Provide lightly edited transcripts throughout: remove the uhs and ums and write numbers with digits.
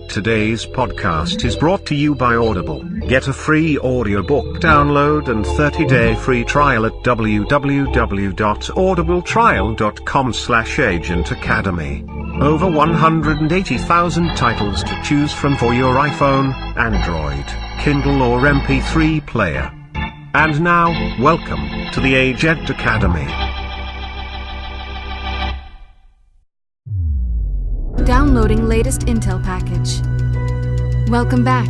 Today's podcast is brought to you by Audible. Get a free audiobook download and 30-day free trial at www.audibletrial.com/agentacademy. Over 180,000 titles to choose from for your iPhone, Android, Kindle or MP3 player. And now, welcome to the Agent Academy. Downloading latest intel package. Welcome back.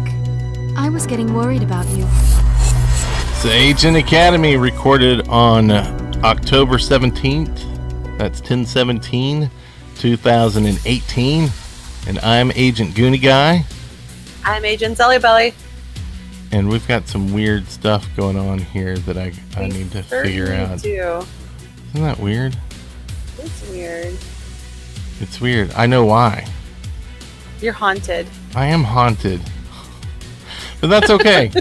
I was getting worried about you. It's the Agent Academy, recorded on October 17th. That's 10/17/2018. And I'm Agent Goonie Guy. I'm Agent Zelly Belly. And we've got some weird stuff going on here that I need to figure out. Do. Isn't that weird? It's weird. It's weird. I know why. You're haunted. I am haunted. But that's okay.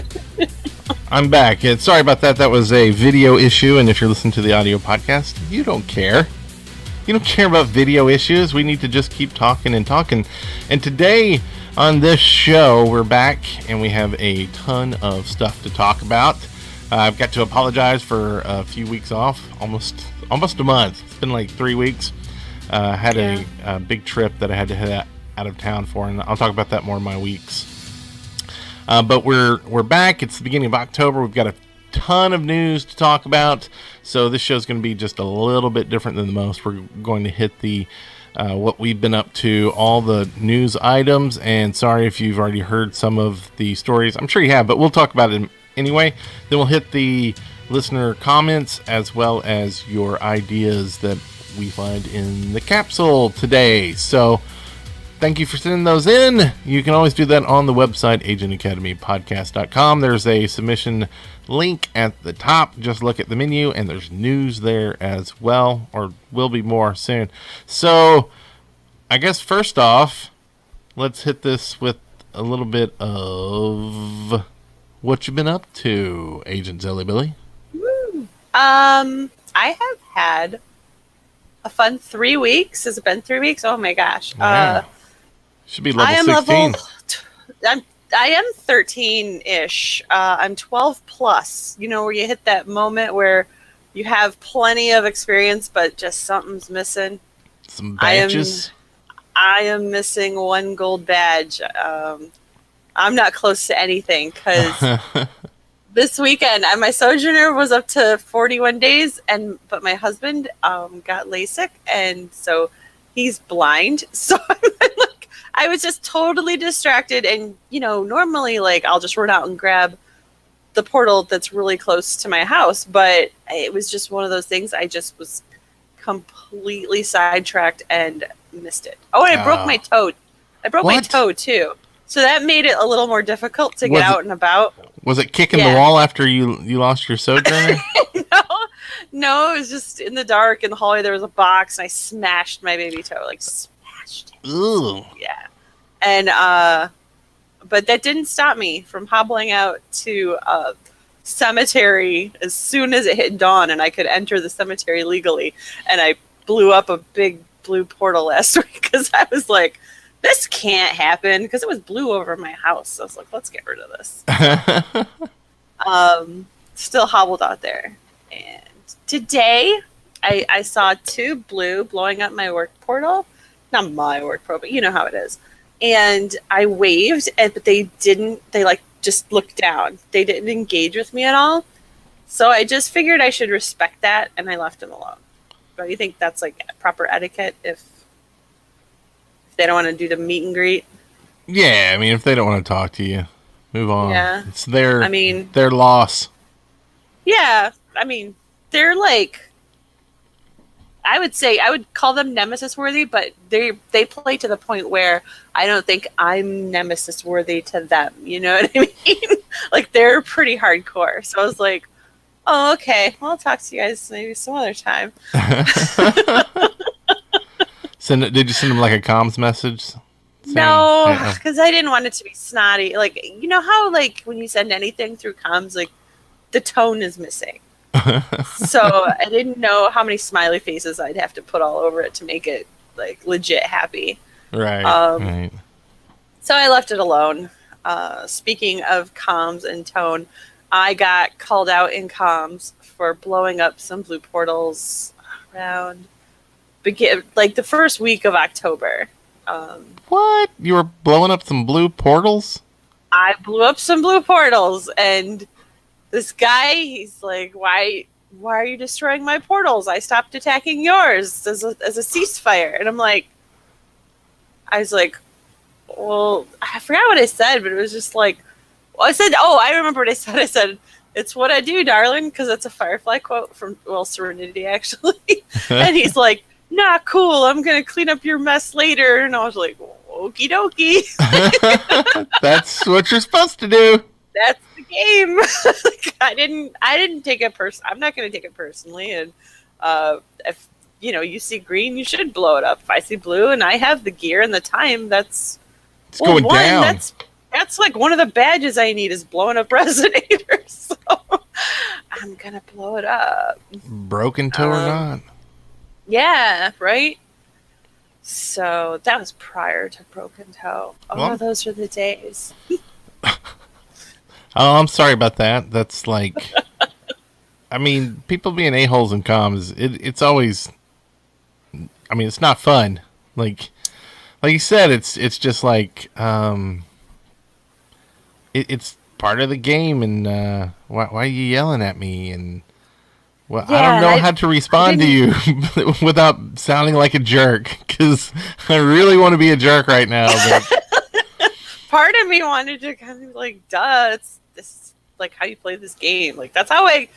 I'm back. Sorry about that. That was a video issue, and if you're listening to the audio podcast, you don't care. You don't care about video issues. We need to just keep talking and talking. And today on this show, we're back, and we have a ton of stuff to talk about. I've got to apologize for a few weeks off, almost a month. It's been like 3 weeks. Had a big trip that I had to head out of town for, and I'll talk about that more in my weeks. But we're back. It's the beginning of October. We've got a ton of news to talk about, so this show's going to be just a little bit different than the most. We're going to hit the what we've been up to, all the news items, and sorry if you've already heard some of the stories. I'm sure you have, but we'll talk about it anyway. Then we'll hit the listener comments as well as your ideas that we find in the capsule today. So thank you for sending those in. You can always do that on the website, agentacademypodcast.com. There's a submission link at the top. Just look at the menu, and there's news there as well, or will be more soon. So I guess first off, let's hit this with a little bit of what you've been up to, Agent Zelly Billy. Woo. I have had a fun 3 weeks. Has it been 3 weeks? Oh my gosh. Yeah. Should be level 16. I am 13-ish. I'm 12 plus. You know, where you hit that moment where you have plenty of experience, but just something's missing. Some badges. I am missing one gold badge. I'm not close to anything because this weekend my sojourner was up to 41 days, but my husband got LASIK, and so he's blind. So I was just totally distracted, and normally I'll just run out and grab the portal that's really close to my house, but it was just one of those things. I just was completely sidetracked and missed it. Oh, and I broke my toe. I broke my toe too, so that made it a little more difficult to get out and about. Was it kicking the wall after you lost your sojourner? No, it was just in the dark in the hallway. There was a box, and I smashed my baby toe, smashed it. Ooh. Yeah. And, but that didn't stop me from hobbling out to a cemetery as soon as it hit dawn and I could enter the cemetery legally. And I blew up a big blue portal last week because I was like, this can't happen, because it was blue over my house. I was like, let's get rid of this. Still hobbled out there. And today I saw 2 blue blowing up my work portal. Not my work portal, but you know how it is. And I waved, but they didn't. They just looked down. They didn't engage with me at all. So I just figured I should respect that, and I left them alone. Don't you think that's proper etiquette if they don't want to do the meet and greet? Yeah, I mean, if they don't want to talk to you, move on. Yeah, it's their loss. Yeah, I mean, they're I would call them nemesis worthy, but they play to the point where I don't think I'm nemesis worthy to them. You know what I mean? They're pretty hardcore. So I was like, oh, okay, well, I'll talk to you guys maybe some other time. Did you send them a comms message? No, because I didn't want it to be snotty. You know how when you send anything through comms, the tone is missing. So I didn't know how many smiley faces I'd have to put all over it to make it legit happy. Right. Right. So I left it alone. Speaking of comms and tone, I got called out in comms for blowing up some blue portals around like the first week of October. What? You were blowing up some blue portals? I blew up some blue portals, and this guy, he's like, "Why are you destroying my portals? I stopped attacking yours as a ceasefire." And I was like, well, I forgot what I said, but it was just like, well, I said, oh, I remember what I said. I said, "It's what I do, darling," because that's a Firefly quote from, well, Serenity, actually. And he's like, "Nah, cool, I'm going to clean up your mess later." And I was like, okie dokie. That's what you're supposed to do. That's the game. Like, I didn't take it I'm not going to take it personally. And if you see green, you should blow it up. If I see blue and I have the gear and the time, it's going down. That's like one of the badges I need is blowing up resonators. So I'm gonna blow it up. Broken toe or not? Yeah, right. So that was prior to Broken Toe. Oh, Well, those are the days. Oh, I'm sorry about that. That's like, I mean, people being a-holes in comms, it's always, I mean, it's not fun. Like you said, it's just like, it's part of the game, and why are you yelling at me? And well, Yeah, I don't know how to respond to you without sounding like a jerk, because I really want to be a jerk right now. But Part of me wanted to kind of be like, duh, this is like how you play this game. Like that's how I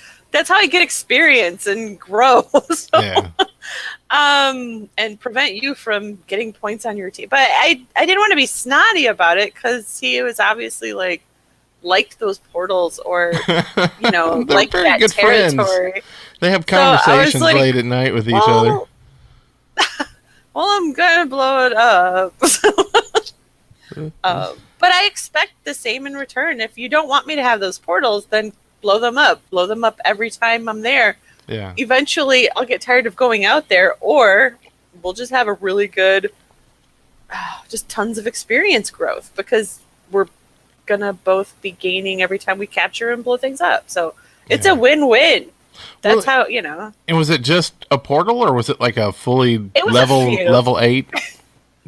get experience and grow. So, yeah. And prevent you from getting points on your team. But I didn't want to be snotty about it because he was obviously liked those portals, or like that good territory. Friends. They have conversations like, late at night with each other. Well, I'm gonna blow it up. But I expect the same in return. If you don't want me to have those portals, then blow them up. Blow them up every time I'm there. Yeah. Eventually, I'll get tired of going out there, or we'll just have a really good, just tons of experience growth, because we're gonna both be gaining every time we capture and blow things up. So it's a win-win. That's how. And was it just a portal, or was it like a fully It was level 8?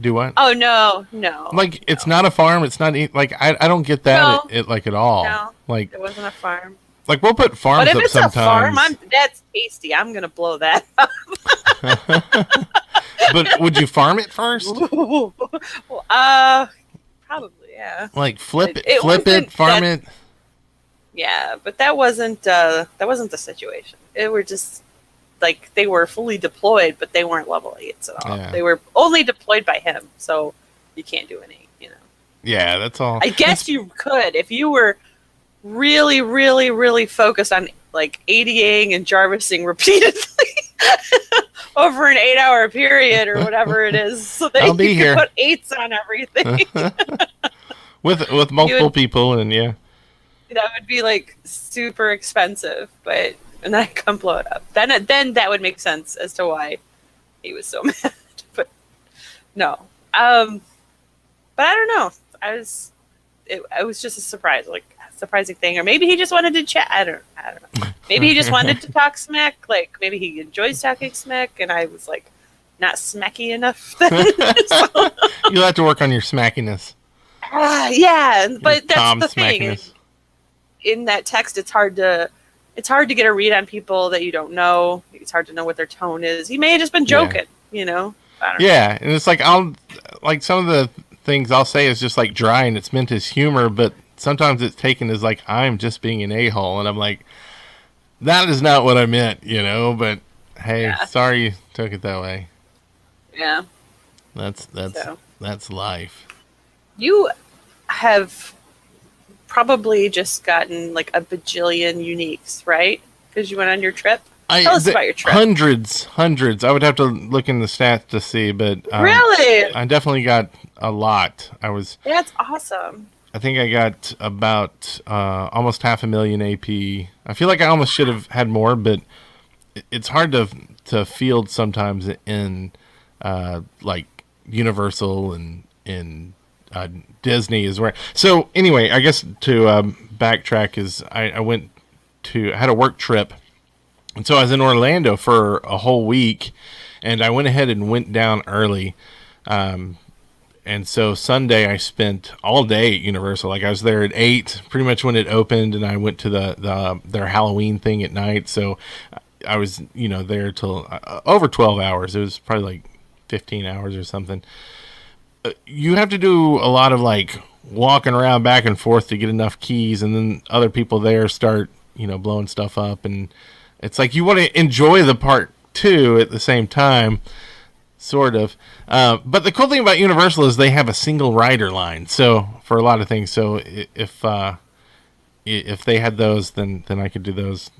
Do what? Oh no. Like it's not a farm. It's not like I don't get that at all. No, like it wasn't a farm. Like we'll put farms But if up it's sometimes. a farm, that's tasty. I'm gonna blow that up. But would you farm it first? Well, probably, yeah. Like flip it, farm it. Yeah, but that wasn't the situation. It were just like they were fully deployed, but they weren't level 8s at all. Yeah. They were only deployed by him, so you can't do any. Yeah, that's all. I guess you could if you were really, really, really focused on like ADing and Jarvising repeatedly over an 8-hour period or whatever it is, so that I'll be you here. can put 8s on everything. with multiple people, and yeah. That would be like super expensive, and then I come blow it up. Then that would make sense as to why he was so mad. But no, but I don't know. It was just a surprising thing, or maybe he just wanted to chat. I don't know. Maybe he just wanted to talk smack. Like maybe he enjoys talking smack, and I was like not smacky enough. Then. So, You'll have to work on your smackiness. Yeah, but that's Tom the thing. smackiness. In that text, it's hard to get a read on people that you don't know. It's hard to know what their tone is. He may have just been joking, I don't know. Yeah, and it's like some of the things I'll say is just like dry, and it's meant as humor, but sometimes it's taken as like I'm just being an a-hole, and I'm like, that is not what I meant, but hey, sorry you took it that way. Yeah. That's life. You have probably just gotten like a bajillion uniques, right? Because you went on your trip. Tell us about your trip. Hundreds. I would have to look in the stats to see, but really, I definitely got a lot. That's awesome. I think I got about almost 500,000 AP. I feel like I almost should have had more, but it's hard to field sometimes in like Universal and Disney is where. So anyway, I guess to backtrack is I went to I had a work trip, and so I was in Orlando for a whole week, and I went ahead and went down early. And so Sunday I spent all day at Universal. Like I was there at 8, pretty much when it opened, and I went to their Halloween thing at night. So I was, there till over 12 hours. It was probably like 15 hours or something. You have to do a lot of like walking around back and forth to get enough keys, and then other people there start, blowing stuff up, and it's like you want to enjoy the part too at the same time. Sort of. But the cool thing about Universal is they have a single rider line. So for a lot of things. So if they had those, then I could do those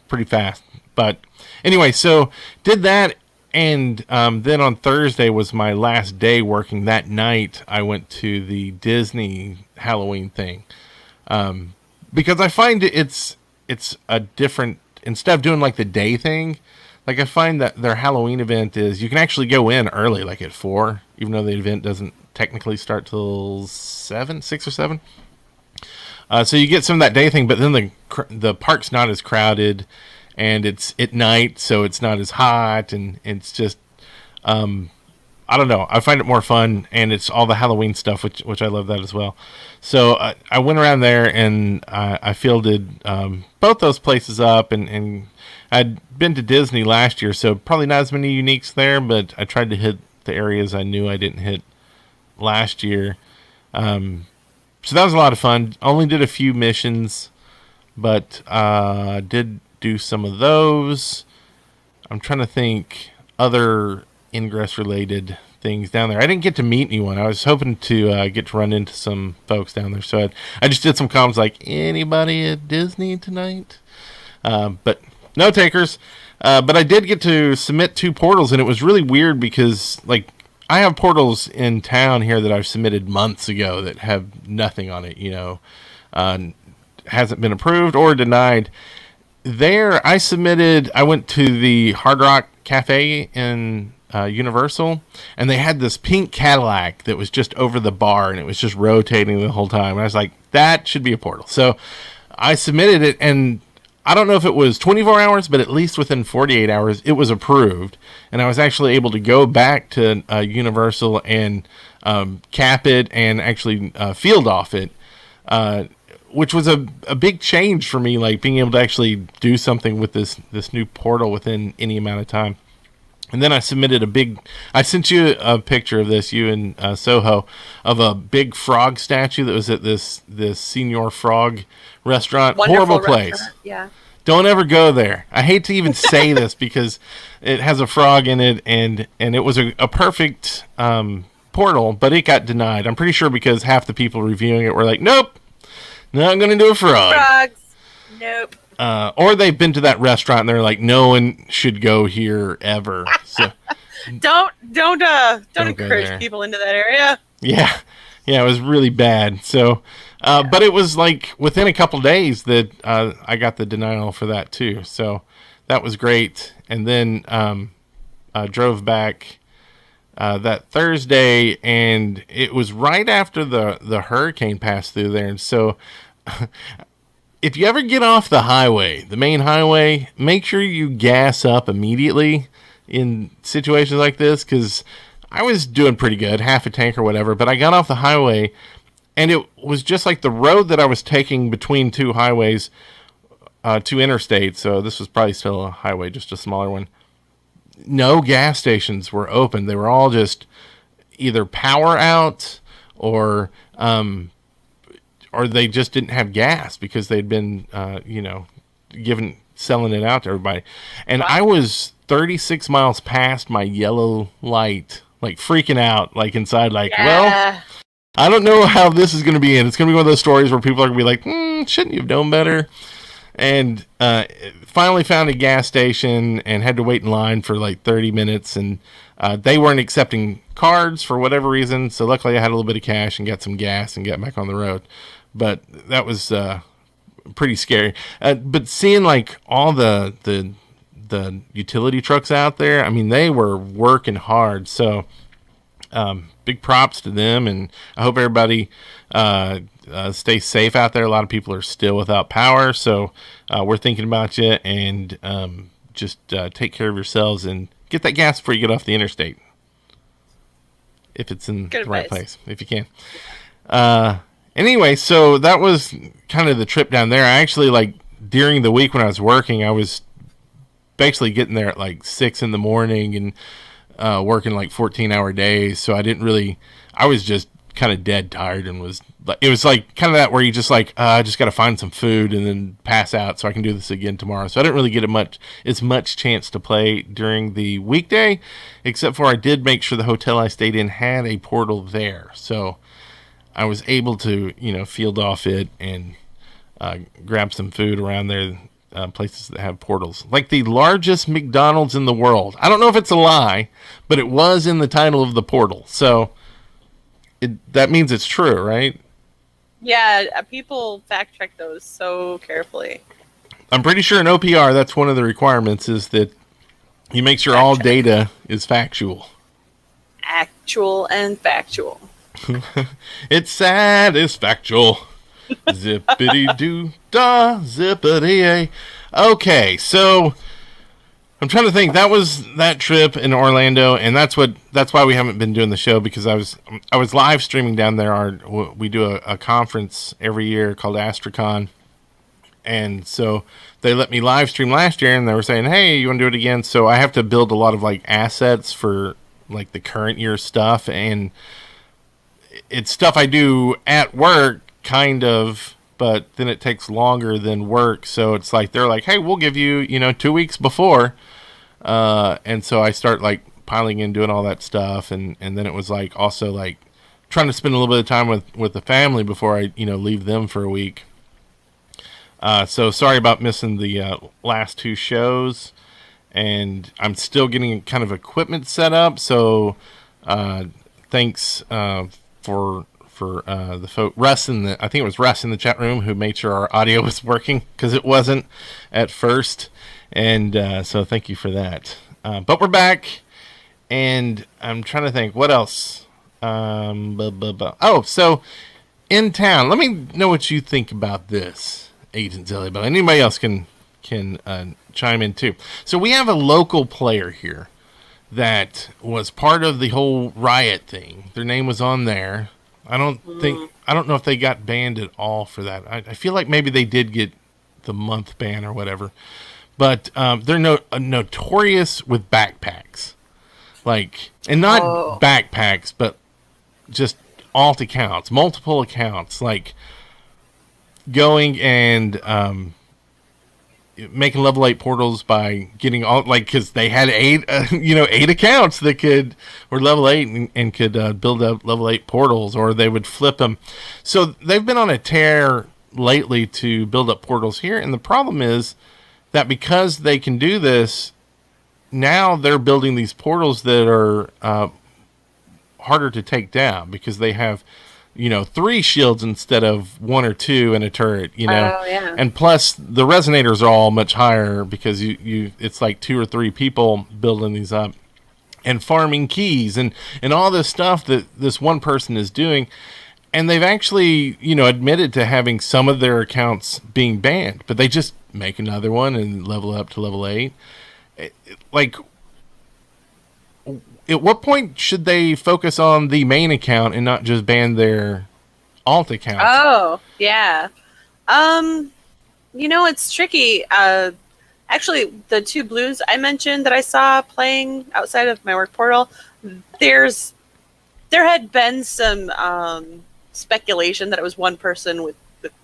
pretty fast. But anyway, so did that. And then on Thursday was my last day working. That night I went to the Disney Halloween thing. Because I find it's a different, instead of doing like the day thing, like I find that their Halloween event is you can actually go in early, like at 4, even though the event doesn't technically start till 6 or 7. So you get some of that day thing, but then the park's not as crowded, and it's at night, so it's not as hot, and it's just I don't know. I find it more fun, and it's all the Halloween stuff, which I love that as well. So I went around there, and I fielded both those places up, and I'd been to Disney last year, so probably not as many uniques there, but I tried to hit the areas I knew I didn't hit last year. So that was a lot of fun. Only did a few missions, but did do some of those. I'm trying to think other Ingress related things down there. I didn't get to meet anyone. I was hoping to get to run into some folks down there, so I just did some comments like, anybody at Disney tonight? But no takers. But I did get to submit 2 portals, and it was really weird because, like, I have portals in town here that I've submitted months ago that have nothing on it, hasn't been approved or denied. There, I went to the Hard Rock Cafe in Universal, and they had this pink Cadillac that was just over the bar, and it was just rotating the whole time. And I was like, that should be a portal. So I submitted it, and I don't know if it was 24 hours, but at least within 48 hours, it was approved. And I was actually able to go back to Universal and cap it and actually field off it, which was a big change for me, like being able to actually do something with this new portal within any amount of time. And then I submitted I sent you a picture of this, you in Soho, of a big frog statue that was at this Senior Frog restaurant. Wonderful Horrible place. Restaurant. Yeah. Don't ever go there. I hate to even say this because it has a frog in it, and it was a perfect portal, but it got denied. I'm pretty sure because half the people reviewing it were like, nope, not going to do a frog. Frogs. Nope. Or they've been to that restaurant and they're like, no one should go here ever. So don't encourage people into that area. Yeah, it was really bad. So, but it was like within a couple days that I got the denial for that too. So that was great. And then drove back that Thursday, and it was right after the hurricane passed through there. And so if you ever get off the highway, the main highway, make sure you gas up immediately in situations like this, because I was doing pretty good, half a tank or whatever, but I got off the highway, and it was just like the road that I was taking between 2 highways, 2 interstates, so this was probably still a highway, just a smaller one. No gas stations were open. They were all just either power out or they just didn't have gas because they'd been, selling it out to everybody. And I was 36 miles past my yellow light, like freaking out, like inside, like, well, I don't know how this is going to be. And it's going to be one of those stories where people are going to be like, shouldn't you have known better? And finally found a gas station and had to wait in line for like 30 minutes. And they weren't accepting cards for whatever reason. So luckily I had a little bit of cash and got some gas and got back on the road. But that was pretty scary. But seeing like all the utility trucks out there, I mean, they were working hard. So big props to them, and I hope everybody stays safe out there. A lot of people are still without power, so we're thinking about you, and just take care of yourselves and get that gas before you get off the interstate, if it's in the right place, if you can. Anyway, so that was kind of the trip down there. I actually, like, during the week when I was working, I was basically getting there at like 6 in the morning and working like 14-hour days. So I was just kind of dead tired, and it was like kind of that where you just like, I just got to find some food and then pass out so I can do this again tomorrow. So I didn't really get as much chance to play during the weekday, except for I did make sure the hotel I stayed in had a portal there. So I was able to, field off it and grab some food around there, places that have portals. Like the largest McDonald's in the world. I don't know if it's a lie, but it was in the title of the portal. So that means it's true, right? Yeah, people fact check those so carefully. I'm pretty sure in OPR that's one of the requirements, is that you make sure all data is factual. Actual and factual. It's satisfactual. Zippity-doo-dah, zippity-a. Okay, so I'm trying to think. That was that trip in Orlando, and that's why we haven't been doing the show, because I was live streaming down there. We do a conference every year called Astrocon, and so they let me live stream last year, and they were saying, "Hey, you want to do it again?" So I have to build a lot of like assets for like the current year stuff, and it's stuff I do at work, kind of, but then it takes longer than work. So it's like, they're like, hey, we'll give you, 2 weeks before. And so I start like piling in, doing all that stuff. And then it was like, also like trying to spend a little bit of time with the family before I, leave them for a week. So sorry about missing the last 2 shows. And I'm still getting kind of equipment set up. So thanks for the folk, Russ I think it was Russ in the chat room who made sure our audio was working, because it wasn't at first, and so thank you for that. But we're back, and I'm trying to think what else. Oh, so in town, let me know what you think about this, Agent Zilly, but anybody else can chime in too. So we have a local player here that was part of the whole riot thing. Their name was on there. I don't know if they got banned at all for that. I feel like maybe they did get the month ban or whatever. But they're notorious with backpacks. Like, and not backpacks, but just alt accounts, multiple accounts. Like, going and making level 8 portals by getting all, like, because they had 8 accounts that were level 8 and could build up level 8 portals, or they would flip them. So they've been on a tear lately to build up portals here, and the problem is that because they can do this, now they're building these portals that are harder to take down, because they have 3 shields instead of 1 or 2 in a turret, Oh, yeah. And plus the resonators are all much higher, because it's like 2 or 3 people building these up and farming keys and all this stuff that this one person is doing. And they've actually, admitted to having some of their accounts being banned, but they just make another one and level up to level 8. Like, at what point should they focus on the main account and not just ban their alt account? Oh, yeah. It's tricky. Actually, the 2 blues I mentioned that I saw playing outside of my work portal, there had been some speculation that it was one person with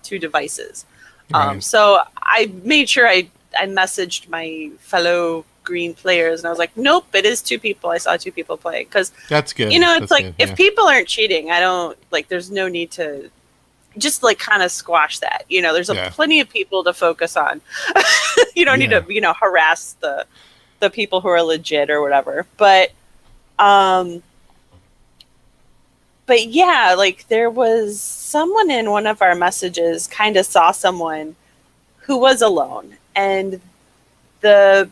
2 devices. Right. So I made sure I messaged my fellow green players, and I was like, nope, it is 2 people. I saw 2 people play, because that's good. It's like, good, if people aren't cheating, I don't like, there's no need to just like kind of squash that. There's plenty of people to focus on. You don't need to harass the people who are legit or whatever. But yeah, like, there was someone in one of our messages kind of saw someone who was alone, and the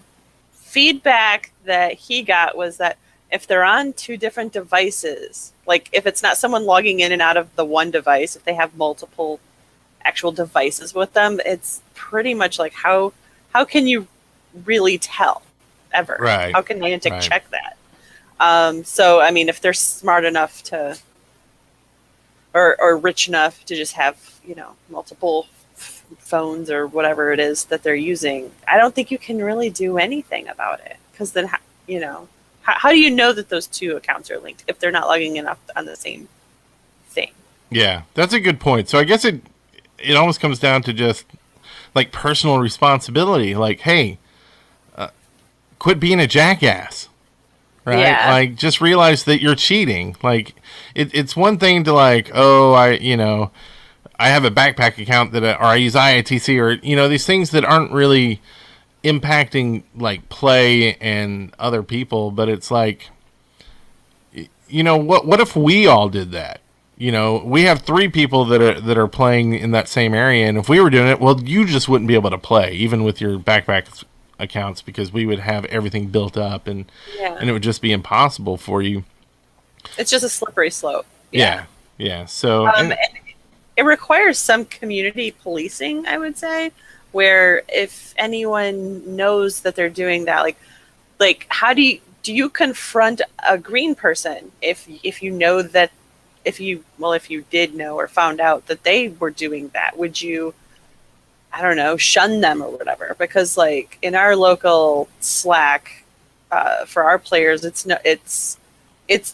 feedback that he got was that if they're on two different devices, like if it's not someone logging in and out of the one device, if they have multiple actual devices with them, it's pretty much like how can you really tell ever? Right. How can Niantic Right. check that? So I mean, if they're smart enough to, or rich enough to just have, you know, multiple phones or whatever it is that they're using, I don't think you can really do anything about it, because then, you know, how do you know that those two accounts are linked if they're not logging in on the same thing? Yeah, that's a good point. So I guess it almost comes down to just like personal responsibility. Like, hey, quit being a jackass, right? Yeah. Like, just realize that you're cheating. Like, it's one thing to like, oh, I have a backpack account or I use IITC, or, you know, these things that aren't really impacting like play and other people, but it's like, you know, what if we all did that? You know, we have 3 people that are playing in that same area, and if we were doing it, well, you just wouldn't be able to play, even with your backpack accounts, because we would have everything built up, and it would just be impossible for you. It's just a slippery slope. Yeah. So and it requires some community policing, I would say, where if anyone knows that they're doing that, like how do you confront a green person if you know that, if you did know or found out that they were doing that? Would you, I don't know, shun them or whatever? Because like in our local Slack, for our players, it's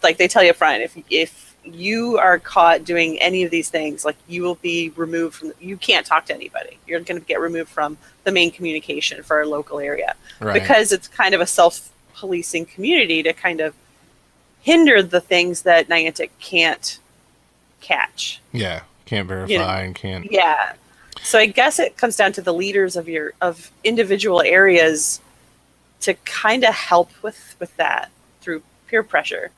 like they tell you up front, if you are caught doing any of these things, like you will be removed from, you can't talk to anybody. You're going to get removed from the main communication for our local area. Right. Because it's kind of a self-policing community to kind of hinder the things that Niantic can't catch. Yeah, can't verify, you know? And can't. Yeah. So I guess it comes down to the leaders of individual areas to kind of help with that through peer pressure.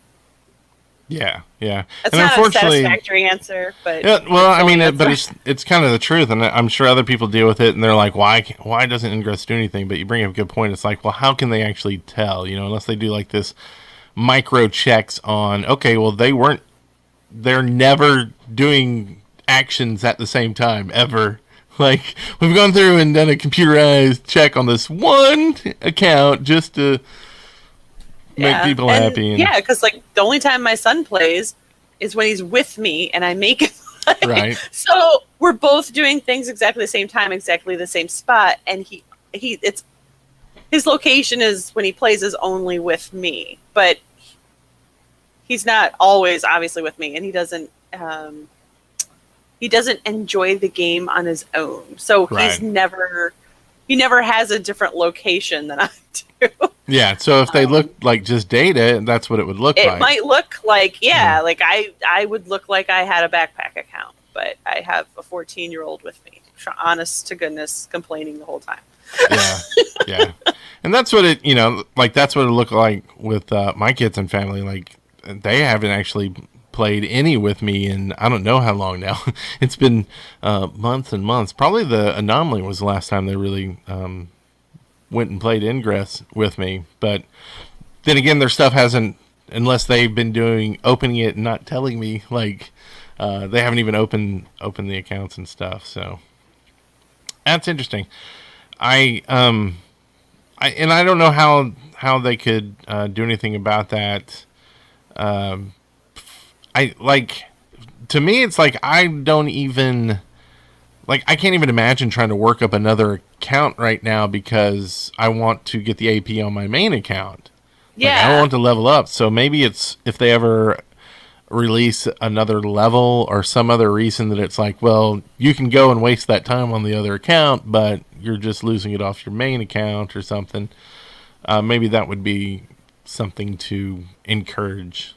Yeah. That's and not a unfortunately, satisfactory answer, but yeah, well, I mean, but it's kind of the truth, and I'm sure other people deal with it, and they're like, why doesn't Ingress do anything? But you bring up a good point. It's like, well, how can they actually tell? You know, unless they do like this micro checks on, okay, well, they're never doing actions at the same time ever. Like, we've gone through and done a computerized check on this one account just to make people happy. And, yeah, because like the only time my son plays is when he's with me and I make it play. Right. So we're both doing things exactly the same time, exactly the same spot, and it's his location is when he plays is only with me, but he's not always obviously with me, and he doesn't enjoy the game on his own. So Right. he never has a different location than I do. Yeah, so if they look like just data, that's what it would look like. It might look like, like I would look like I had a backpack account, but I have a 14-year-old with me, honest to goodness, complaining the whole time. Yeah. And that's what it, like that's what it looked like with my kids and family. Like, they haven't actually played any with me in I don't know how long now. It's been months and months. Probably the Anomaly was the last time they really went and played Ingress with me. But then again, their stuff hasn't, unless they've been opening it and not telling me, like they haven't even opened the accounts and stuff. So that's interesting. I don't know how they could do anything about that. To me, it's like I don't even, like, I can't even imagine trying to work up another account right now because I want to get the AP on my main account. Yeah. Like, I want to level up. So maybe it's if they ever release another level or some other reason that it's like, well, you can go and waste that time on the other account, but you're just losing it off your main account or something. Maybe that would be something to encourage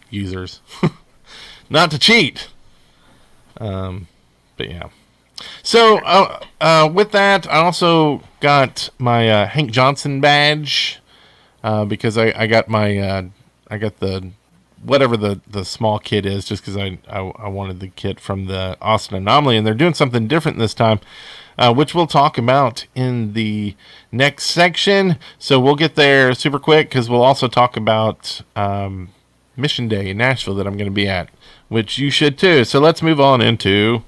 users not to cheat. But yeah. So with that, I also got my Hank Johnson badge because I got my I got the whatever the small kit is, just because I wanted the kit from the Austin Anomaly, and they're doing something different this time, which we'll talk about in the next section. So we'll get there super quick, because we'll also talk about Mission Day in Nashville that I'm going to be at, which you should too. So let's move on into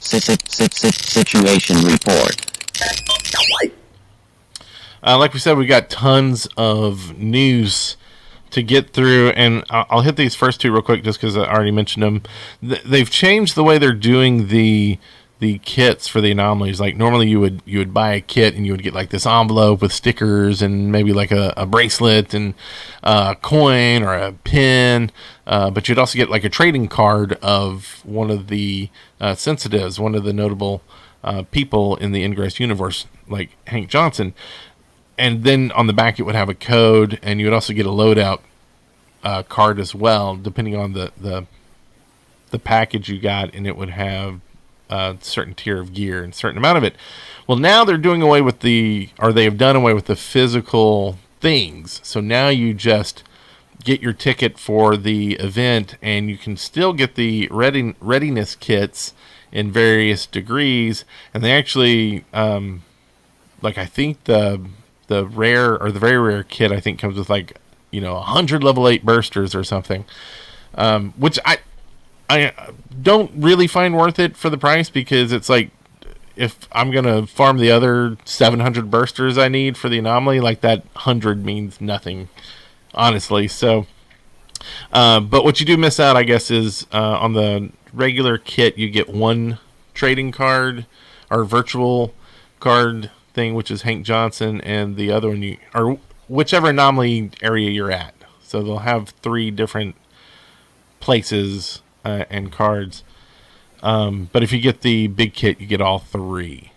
Situation report. Like we said, we got tons of news to get through, and I'll hit these first two real quick just because I already mentioned them. They've changed the way they're doing the kits for the anomalies. Like normally you would buy a kit and you would get like this envelope with stickers and maybe like a bracelet and a coin or a pin, but you'd also get like a trading card of one of the sensitives, one of the notable people in the Ingress universe, like Hank Johnson. And then on the back it would have a code, and you would also get a loadout card as well, depending on the package you got, and it would have a certain tier of gear and a certain amount of it. Well, now they're doing away with they have done away with the physical things. So now you just get your ticket for the event, and you can still get the readiness kits in various degrees, and they actually, I think the rare or the very rare kit I think comes with 100 level 8 bursters or something, which I don't really find worth it for the price, because it's like, if I'm gonna farm the other 700 bursters I need for the anomaly, like that 100 means nothing, honestly. So but what you do miss out, I guess, is on the regular kit you get one trading card or virtual card thing, which is Hank Johnson, and the other one or whichever anomaly area you're at. So they'll have 3 different places and cards. But if you get the big kit, you get all 3.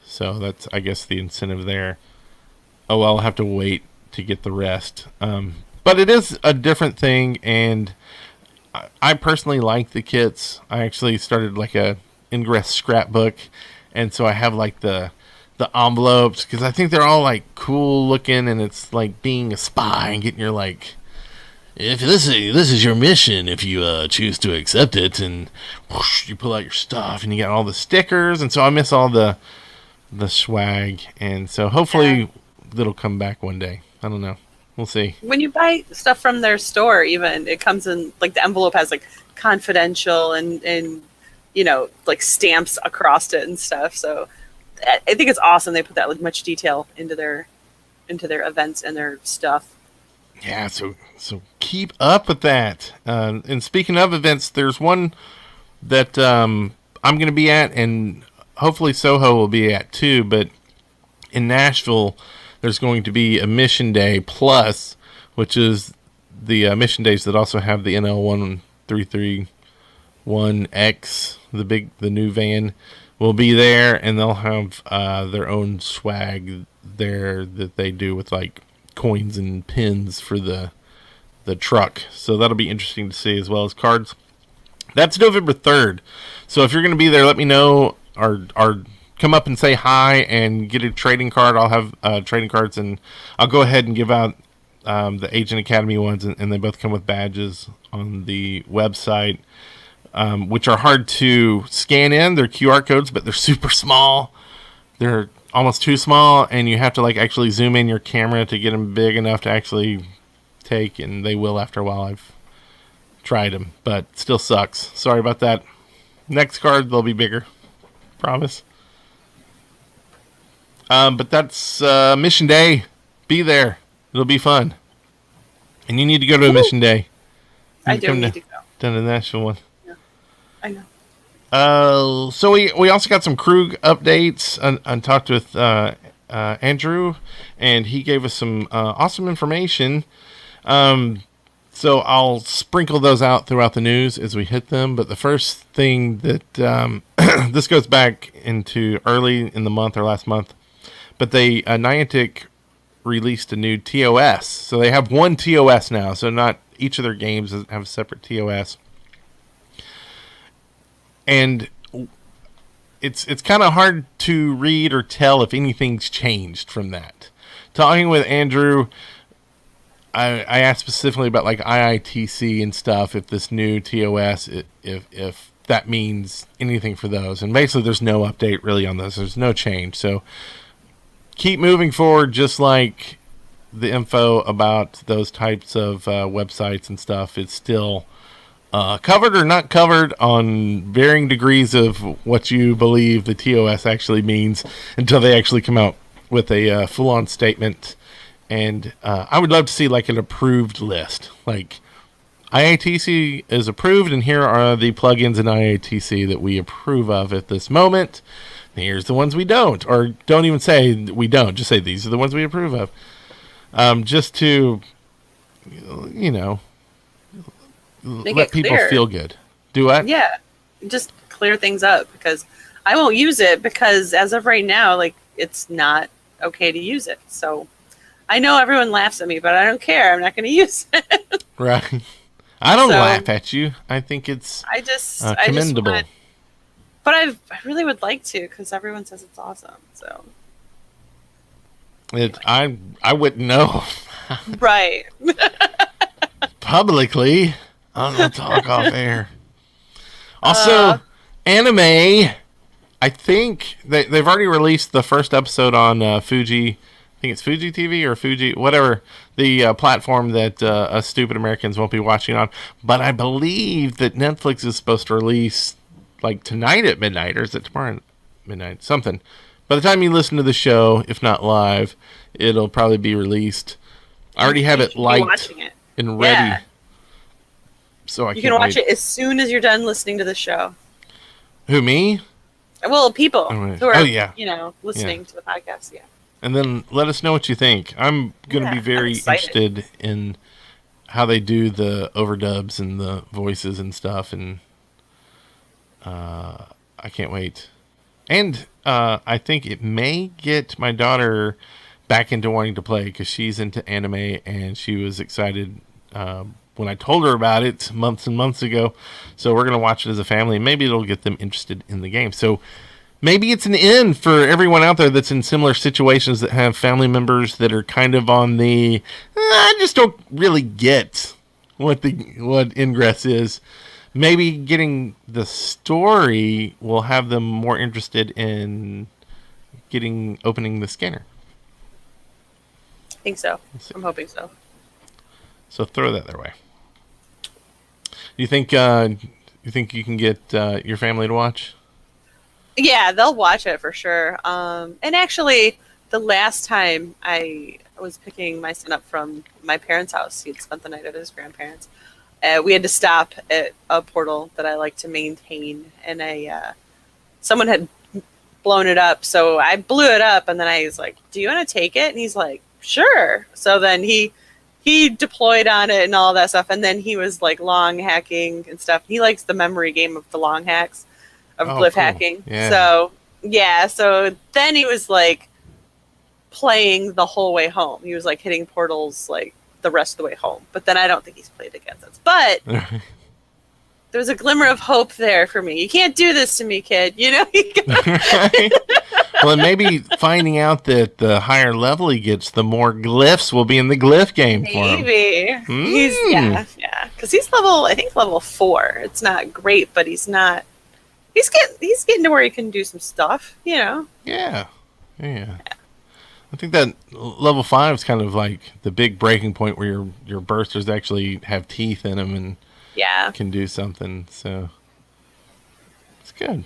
So that's, I guess, the incentive there. Oh, I'll have to wait to get the rest. But it is a different thing, and I personally like the kits. I actually started like a Ingress scrapbook, and so I have like the envelopes, because I think they're all like cool looking, and it's like being a spy and getting your like, if this is your mission, if you choose to accept it, and whoosh, you pull out your stuff and you got all the stickers, and so I miss all the swag, and so hopefully it'll come back one day. I don't know. We'll see. When you buy stuff from their store, even, it comes in like the envelope has like confidential and like stamps across it and stuff. So I think it's awesome they put that like much detail into their events and their stuff. Yeah, so keep up with that. And speaking of events, there's one that I'm going to be at, and hopefully Soho will be at too. But in Nashville, there's going to be a Mission Day Plus, which is the mission days that also have the NL1331X, the new van, will be there, and they'll have their own swag there that they do with like coins and pins for the truck. So that'll be interesting to see, as well as cards. That's November 3rd. So if you're going to be there, let me know, or come up and say hi and get a trading card. I'll have trading cards, and I'll go ahead and give out the Agent Academy ones, and they both come with badges on the website, which are hard to scan in. They're QR codes, but they're super small. They're almost too small, and you have to like actually zoom in your camera to get them big enough to actually take, and they will after a while. I've tried them, but still sucks. Sorry about that. Next card, they'll be bigger. Promise. But that's Mission Day. Be there. It'll be fun. And you need to go to a Mission Day. I do need to go. Down to the Nashville one. Yeah, I know. So we also got some Krug updates, and talked with Andrew, and he gave us some awesome information. So I'll sprinkle those out throughout the news as we hit them. But the first thing that this goes back into early in the month or last month, but Niantic released a new TOS. So they have one TOS now. So not each of their games have a separate TOS. And it's kind of hard to read or tell if anything's changed from that. Talking with Andrew, I asked specifically about like IITC and stuff. If this new TOS, if that means anything for those, and basically there's no update really on those. There's no change. So keep moving forward, just like the info about those types of websites and stuff. It's still covered or not covered on varying degrees of what you believe the TOS actually means until they actually come out with a full-on statement. And I would love to see like an approved list. Like IATC is approved, and here are the plugins in IATC that we approve of at this moment. And here's the ones we don't, or don't even say we don't. Just say these are the ones we approve of. Just to, let people feel good. Do what? Yeah, just clear things up, because I won't use it because as of right now, like, it's not okay to use it. So I know everyone laughs at me, but I don't care. I'm not going to use it. Right. I don't laugh at you. I think it's commendable. But I really would like to, because everyone says it's awesome. So I wouldn't know. Right. Publicly. I'm going to talk off air. Also, anime. I think they've already released the first episode on Fuji. I think it's Fuji TV or Fuji, whatever, the platform that us stupid Americans won't be watching on. But I believe that Netflix is supposed to release like tonight at midnight, or is it tomorrow at midnight? Something. By the time you listen to the show, if not live, it'll probably be released. I already have it liked and ready. Yeah. So you can watch it as soon as you're done listening to the show. Who, me? Well, people who are, listening to the podcast, yeah. And then let us know what you think. I'm going to be very interested in how they do the overdubs and the voices and stuff, and I can't wait. And I think it may get my daughter back into wanting to play, because she's into anime, and she was excited when I told her about it months and months ago. So we're going to watch it as a family, and maybe it'll get them interested in the game. So maybe it's an end for everyone out there that's in similar situations, that have family members that are kind of on the, I just don't really get what Ingress is. Maybe getting the story will have them more interested in opening the scanner. I think so. I'm hoping so. So throw that their way. You think you can get your family to watch? Yeah, they'll watch it for sure. And actually, the last time I was picking my son up from my parents' house, he'd spent the night at his grandparents'. We had to stop at a portal that I like to maintain, and someone had blown it up, so I blew it up, and then I was like, "Do you want to take it?" And he's like, "Sure." So then he deployed on it and all that stuff, and then he was like long hacking and stuff. He likes the memory game of the long hacks of glyph hacking. Yeah. So then he was like playing the whole way home. He was like hitting portals like the rest of the way home. But then I don't think he's played against us. But there was a glimmer of hope there for me. You can't do this to me, kid. Right. Well, maybe finding out that the higher level he gets, the more glyphs will be in the glyph game for him. Maybe. Yeah. Because he's level 4. It's not great, but he's not. He's getting to where he can do some stuff, Yeah. I think that level 5 is kind of like the big breaking point where your bursters actually have teeth in them and can do something. So it's good.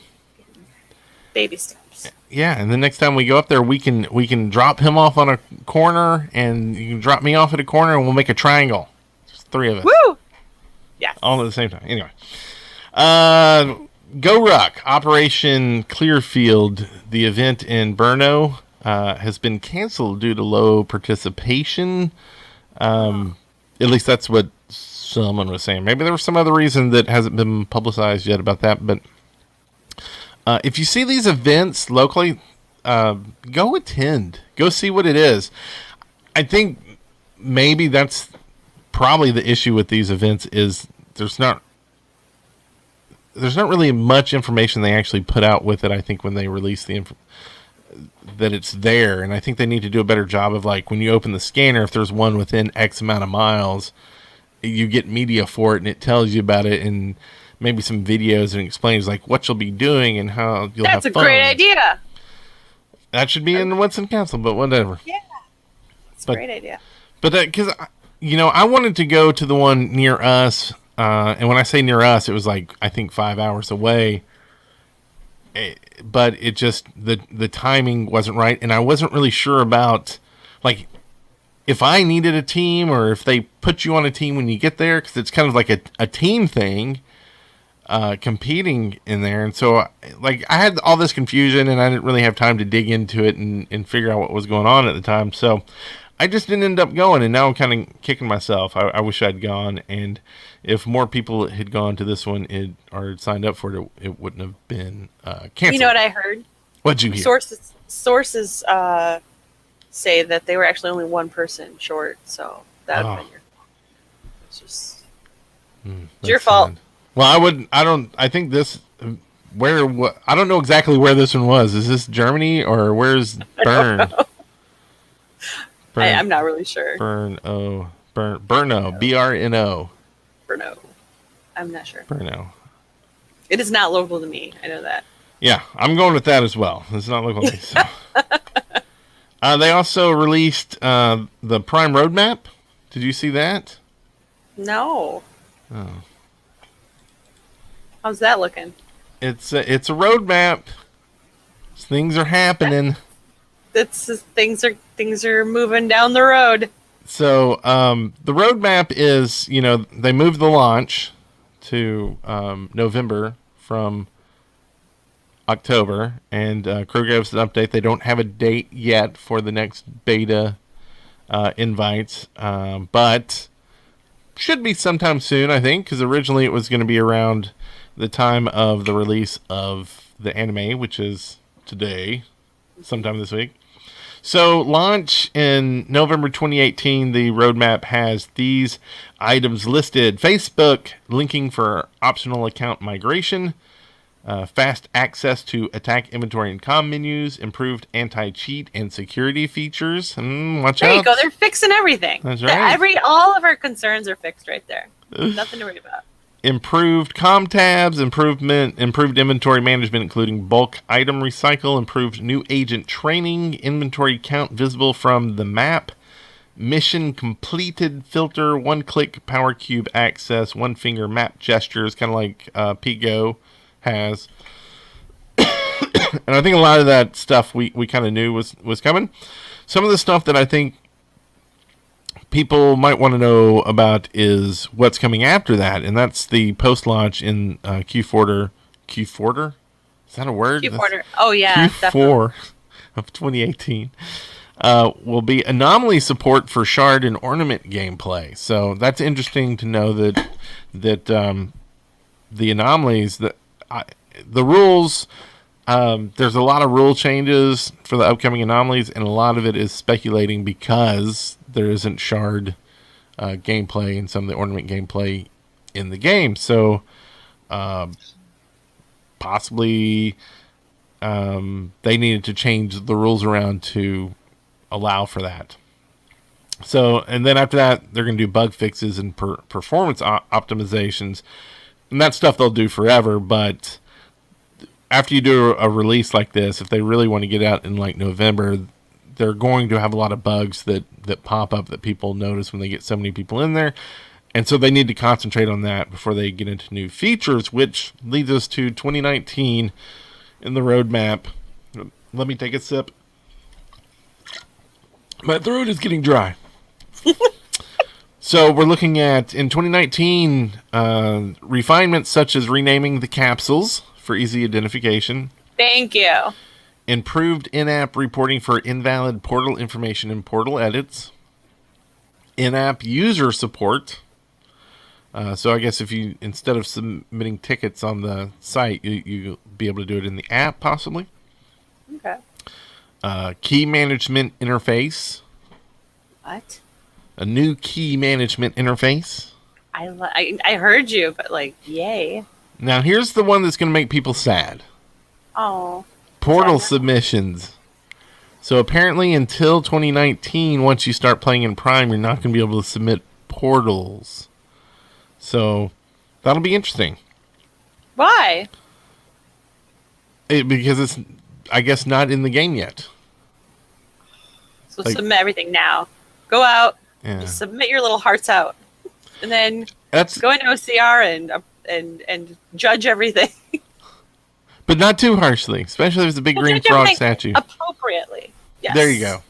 Baby steps. Yeah, and the next time we go up there, we can drop him off on a corner, and you can drop me off at a corner, and we'll make a triangle. There's 3 of us. Woo! Yeah. All at the same time. Anyway. Go Ruck, Operation Clearfield, the event in Brno, has been canceled due to low participation. At least that's what someone was saying. Maybe there was some other reason that hasn't been publicized yet about that. But if you see these events locally, go attend. Go see what it is. I think maybe that's probably the issue with these events is there's not really much information they actually put out with it. I think when they release that it's there, and I think they need to do a better job of, like, when you open the scanner, if there's one within X amount of miles, you get media for it, and it tells you about it, and maybe some videos, and explains like what you'll be doing and how you'll have fun. That's a great idea. That should be in the Winston Council, but whatever. Yeah, it's a great idea. But because I wanted to go to the one near us, and when I say near us, it was like I think 5 hours away. But it just the timing wasn't right, and I wasn't really sure about like if I needed a team or if they put you on a team when you get there, because it's kind of like a team thing, competing in there. And so like I had all this confusion, and I didn't really have time to dig into it and figure out what was going on at the time. So I just didn't end up going, and now I'm kind of kicking myself. I wish I'd gone, and if more people had gone to this one or signed up for it, it wouldn't have been canceled. You know what I heard? What'd you hear? Sources say that they were actually only one person short, so that would have been your fault. It's just it's your fault. Sad. Well, I think this, I don't know exactly where this one was. Is this Germany or where's Bern? I'm not really sure. Brno, BRNO. Brno. I'm not sure. Brno. It is not local to me. I know that. Yeah, I'm going with that as well. It's not local to me. So. They also released the Prime Roadmap. Did you see that? No. Oh. How's that looking? It's a roadmap. Things are happening. It's just, things are moving down the road. So the roadmap is, they moved the launch to November from October, and Crew gave us an update. They don't have a date yet for the next beta invites, but should be sometime soon, I think, because originally it was going to be around the time of the release of the anime, which is today, sometime this week. So launch in November 2018, the roadmap has these items listed: Facebook linking for optional account migration, fast access to attack inventory and comm menus, improved anti-cheat and security features. Watch out. There you go. They're fixing everything. That's right. All of our concerns are fixed right there. Nothing to worry about. Improved comm tabs, improved inventory management, including bulk item recycle, improved new agent training, inventory count visible from the map, mission completed filter, one-click power cube access, one-finger map gestures, kind of like Pigo has. And I think a lot of that stuff we kind of knew was coming. Some of the stuff that I think people might want to know about is what's coming after that, and that's the post-launch in Q4. Q4? Is that a word? Q4. Oh yeah, Q4 definitely. Of 2018 will be anomaly support for shard and ornament gameplay. So that's interesting to know that the anomalies, the rules. There's a lot of rule changes for the upcoming anomalies, and a lot of it is speculating because there isn't shard gameplay and some of the ornament gameplay in the game. So possibly they needed to change the rules around to allow for that. So, and then after that, they're going to do bug fixes and performance optimizations, and that stuff they'll do forever. But after you do a release like this, if they really want to get out in like November, they're going to have a lot of bugs that pop up that people notice when they get so many people in there. And so they need to concentrate on that before they get into new features, which leads us to 2019 in the roadmap. Let me take a sip. My throat is getting dry. So we're looking at, in 2019, refinements such as renaming the capsules for easy identification. Thank you. Improved in-app reporting for invalid portal information and portal edits. In-app user support. So I guess if you, instead of submitting tickets on the site, you'll be able to do it in the app, possibly. Okay. Key management interface. What? A new key management interface. I heard you, but like, yay. Now here's the one that's going to make people sad. Oh. Portal submissions. So apparently until 2019, once you start playing in Prime, you're not going to be able to submit portals. So that'll be interesting. Why? Because it's, I guess, not in the game yet. So submit everything now. Go out, Yeah. submit your little hearts out, and then That's go into OCR and judge everything. But not too harshly, especially if it's a big green frog statue. Appropriately. Yes. There you go.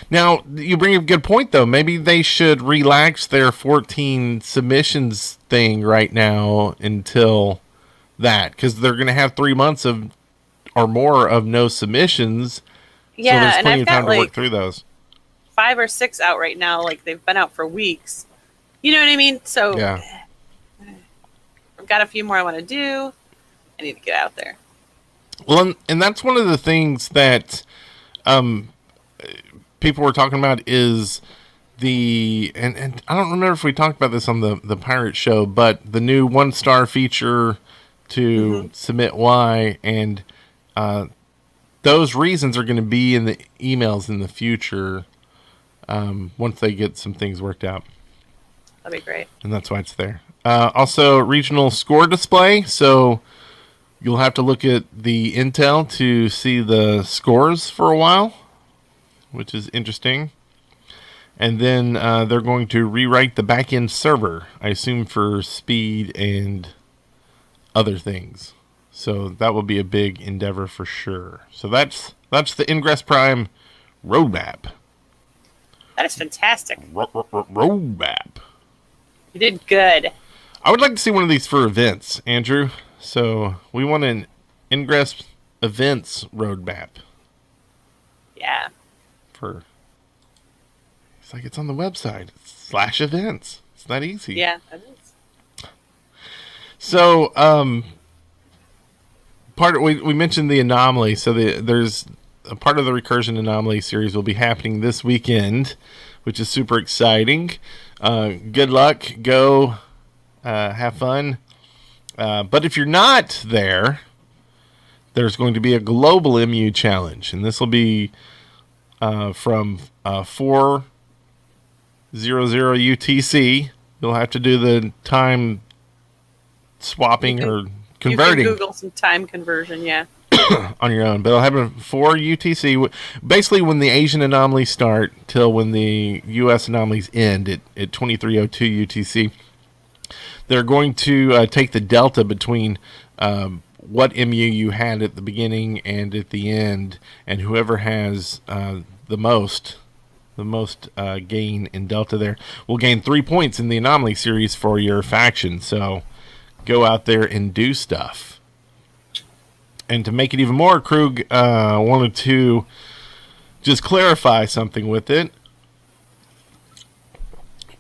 Now, you bring up a good point, though. Maybe they should relax their 14 submissions thing right now until that, because they're going to have 3 months of or more of no submissions. Yeah, so there's and plenty I've of time got to work through those. 5 or 6 out right now. Like they've been out for weeks. You know what I mean? So Yeah. I've got a few more I want to do. I need to get out there. Well, and that's one of the things that people were talking about is and I don't remember if we talked about this on the Pirate Show, but the new 1-star feature to submit why, and those reasons are going to be in the emails in the future once they get some things worked out. That'd be great. And that's why it's there. Also, regional score display, so you'll have to look at the intel to see the scores for a while, which is interesting. And then they're going to rewrite the back-end server, I assume for speed and other things. So that will be a big endeavor for sure. So that's the Ingress Prime roadmap. That is fantastic. Roadmap. You did good. I would like to see one of these for events, Andrew. So we want an Ingress events roadmap. Yeah. It's like it's on the website. It's /events. It's that easy. Yeah, that is. So, we mentioned the anomaly. So there's a part of the Recursion Anomaly series will be happening this weekend, which is super exciting. Good luck. Go. Have fun. But if you're not there, there's going to be a global MU challenge, and this will be from 4:00 UTC. You'll have to do the time swapping or converting. You can Google some time conversion, yeah. On your own, but I'll have a 4 UTC. Basically, when the Asian anomalies start till when the U.S. anomalies end at 23:02 UTC. They're going to take the delta between what MU you had at the beginning and at the end, and whoever has the most gain in delta there will gain 3 points in the anomaly series for your faction. So go out there and do stuff. And to make it even more, Krug wanted to just clarify something with it.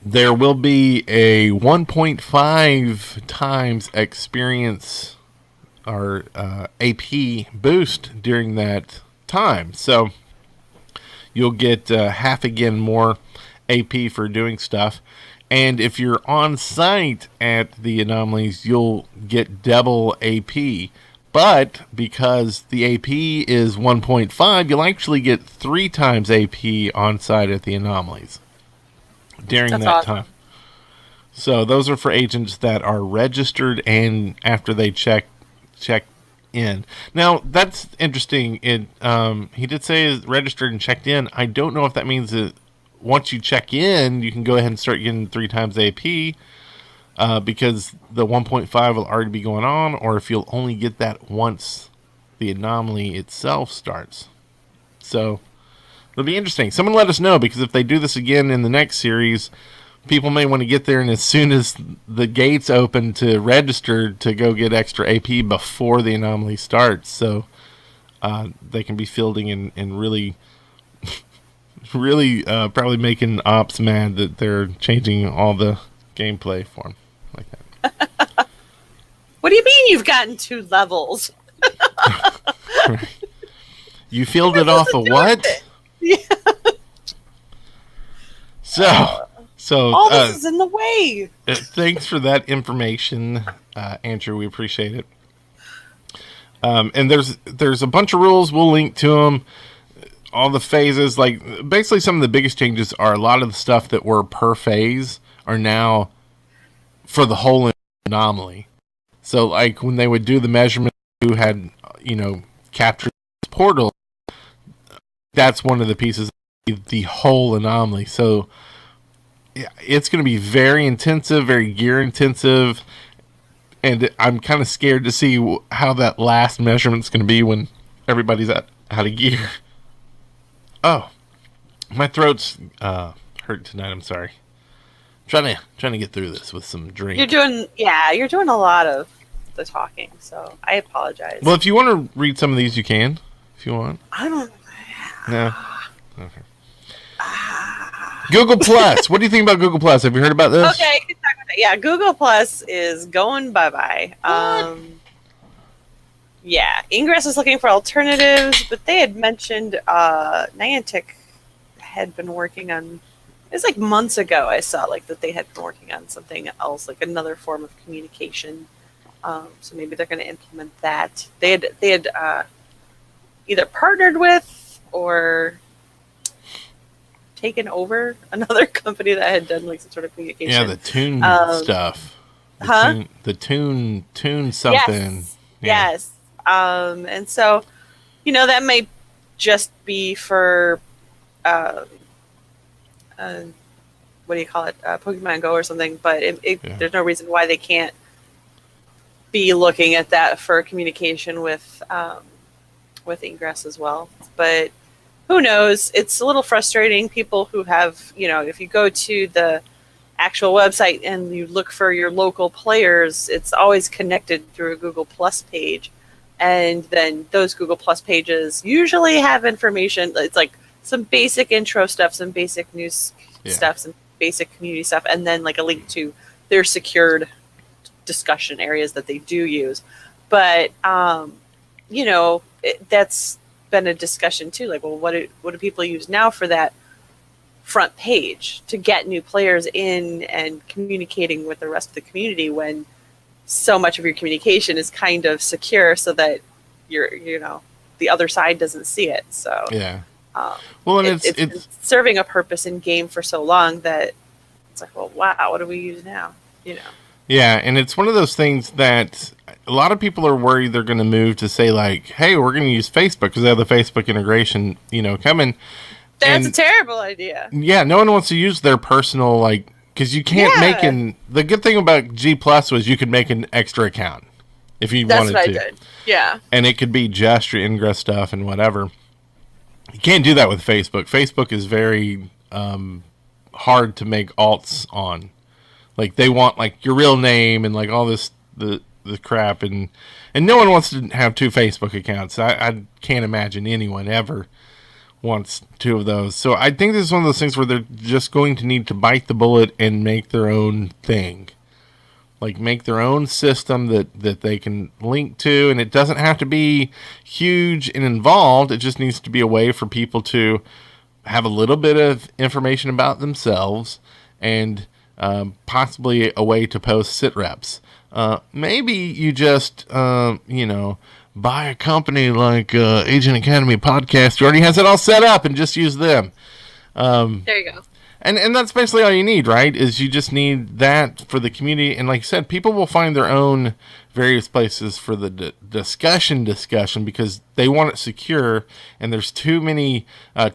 There will be a 1.5 times experience or AP boost during that time. So you'll get half again more AP for doing stuff. And if you're on site at the anomalies, you'll get double AP. But because the AP is 1.5, you'll actually get 3 times AP on site at the anomalies during That's that awesome. time. So those are for agents that are registered and after they check in. Now that's interesting. He did say is registered and checked in. I don't know if that means that once you check in, you can go ahead and start getting 3 times AP because the 1.5 will already be going on, or if you'll only get that once the anomaly itself starts. So it'll be interesting. Someone let us know, because if they do this again in the next series, people may want to get there, and as soon as the gates open to register to go get extra AP before the anomaly starts, so they can be fielding and really really probably making ops mad that they're changing all the gameplay for them like that. What do you mean you've gotten 2 levels? You fielded off a what? Yeah. So All this is in the way. thanks for that information, Andrew. We appreciate it. And there's a bunch of rules. We'll link to them. all the phases, like basically some of the biggest changes are a lot of the stuff that were per phase are now for the whole anomaly. So like when they would do the measurement, who had, captured this portal, that's one of the pieces of the whole anomaly. So it's going to be very intensive, very gear intensive, and I'm kind of scared to see how that last measurement's going to be when everybody's out of gear. Oh, my throat's hurt tonight. I'm sorry. Trying to get through this with some drink. You're doing a lot of the talking, so I apologize. Well, if you want to read some of these, you can. If you want. I don't. No. Okay. Google Plus. What do you think about Google Plus? Have you heard about this? Okay, you can talk about that. Yeah, Google Plus is going bye-bye. Yeah, Ingress is looking for alternatives, but they had mentioned Niantic had been working on. It's like months ago I saw like that they had been working on something else, like another form of communication. So maybe they're going to implement that. They had either partnered with or taken over another company that had done like some sort of communication. Yeah, the tune stuff. The tune something. Yes. Yeah. And so, that might just be for, what do you call it? Pokemon Go or something, but there's no reason why they can't be looking at that for communication with Ingress as well. But who knows? It's a little frustrating. People who have, if you go to the actual website and you look for your local players, it's always connected through a Google Plus page. And then those Google Plus pages usually have information. It's like some basic intro stuff, some basic news stuff, some basic community stuff, and then like a link to their secured discussion areas that they do use. But, that's been a discussion too. Like, well, what do people use now for that front page to get new players in and communicating with the rest of the community when so much of your communication is kind of secure so that the other side doesn't see it. So yeah. Well, and it's serving a purpose in game for so long that it's like, well, wow, what do we use now? Yeah, and it's one of those things that a lot of people are worried they're going to move to say like, hey, we're going to use Facebook because they have the Facebook integration, coming. That's a terrible idea. Yeah, no one wants to use their personal, like, because you can't make the good thing about G Plus was you could make an extra account if you wanted to. That's what I did. Yeah. And it could be just your Ingress stuff and whatever. You can't do that with Facebook. Facebook is very hard to make alts on. Like, they want, like, your real name and, like, all this, the crap. And no one wants to have two Facebook accounts. I can't imagine anyone ever wants two of those. So I think this is one of those things where they're just going to need to bite the bullet and make their own thing. Like, make their own system that they can link to. And it doesn't have to be huge and involved. It just needs to be a way for people to have a little bit of information about themselves and possibly a way to post sit reps. Maybe you just, buy a company like Agent Academy Podcast who already has it all set up and just use them. There you go. And that's basically all you need, right? Is you just need that for the community. And like I said, people will find their own various places for the discussion because they want it secure. And there's too many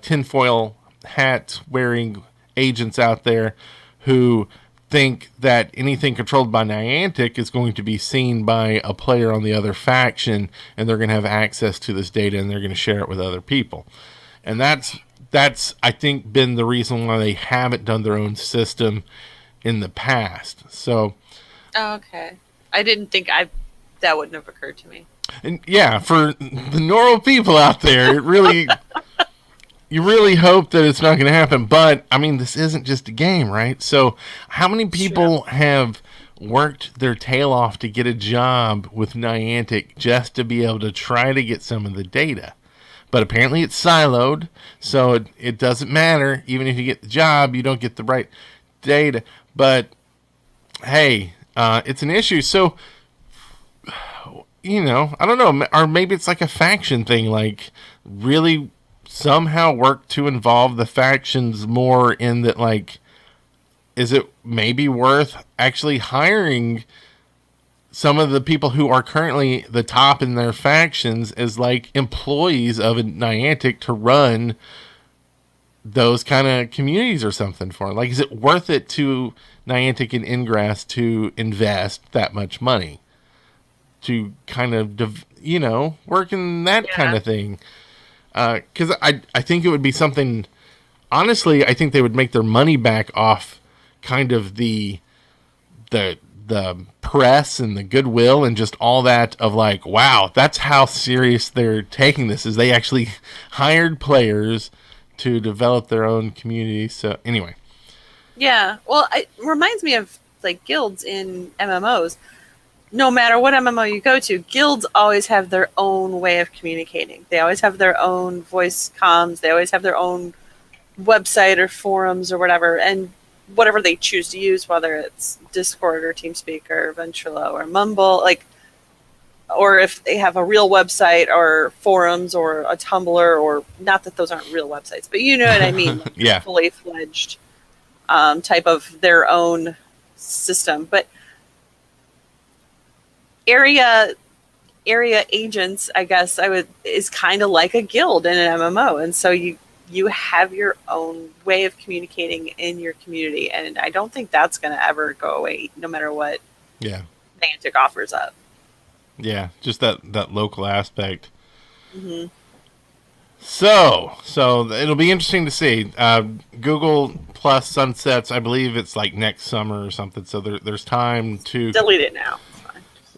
tinfoil hat wearing agents out there who think that anything controlled by Niantic is going to be seen by a player on the other faction, and they're going to have access to this data and they're going to share it with other people. And that's I think been the reason why they haven't done their own system in the past. So okay, I didn't think that wouldn't have occurred to me. And yeah, for the normal people out there, it really you really hope that it's not going to happen. But I mean, this isn't just a game, right? So how many people have worked their tail off to get a job with Niantic just to be able to try to get some of the data? But apparently it's siloed, so it doesn't matter. Even if you get the job, you don't get the right data. But hey, it's an issue. So, I don't know. Or maybe it's like a faction thing. Like, really somehow work to involve the factions more in that, like, is it maybe worth actually hiring some of the people who are currently the top in their factions as like employees of Niantic to run those kind of communities or something for them? Like, is it worth it to Niantic and Ingress to invest that much money to kind of, work in that kind of thing? Because I think it would be something, honestly, I think they would make their money back off kind of the press and the goodwill and just all that of like, wow, that's how serious they're taking this, is they actually hired players to develop their own community. So anyway. Yeah. Well, it reminds me of like guilds in MMOs. No matter what MMO you go to, guilds always have their own way of communicating. They always have their own voice comms. They always have their own website or forums or whatever. And whatever they choose to use, whether it's Discord or TeamSpeak or Ventrilo or Mumble, like, or if they have a real website or forums or a Tumblr, or not that those aren't real websites, but you know what I mean? Like yeah. Fully fledged type of their own system. But area agents, I guess is kind of like a guild in an MMO, and so you have your own way of communicating in your community, and I don't think that's going to ever go away, no matter what. Yeah, Niantic offers up. Yeah, just that local aspect. Mm-hmm. So it'll be interesting to see. Google Plus sunsets, I believe it's like next summer or something. So there's time to delete it now.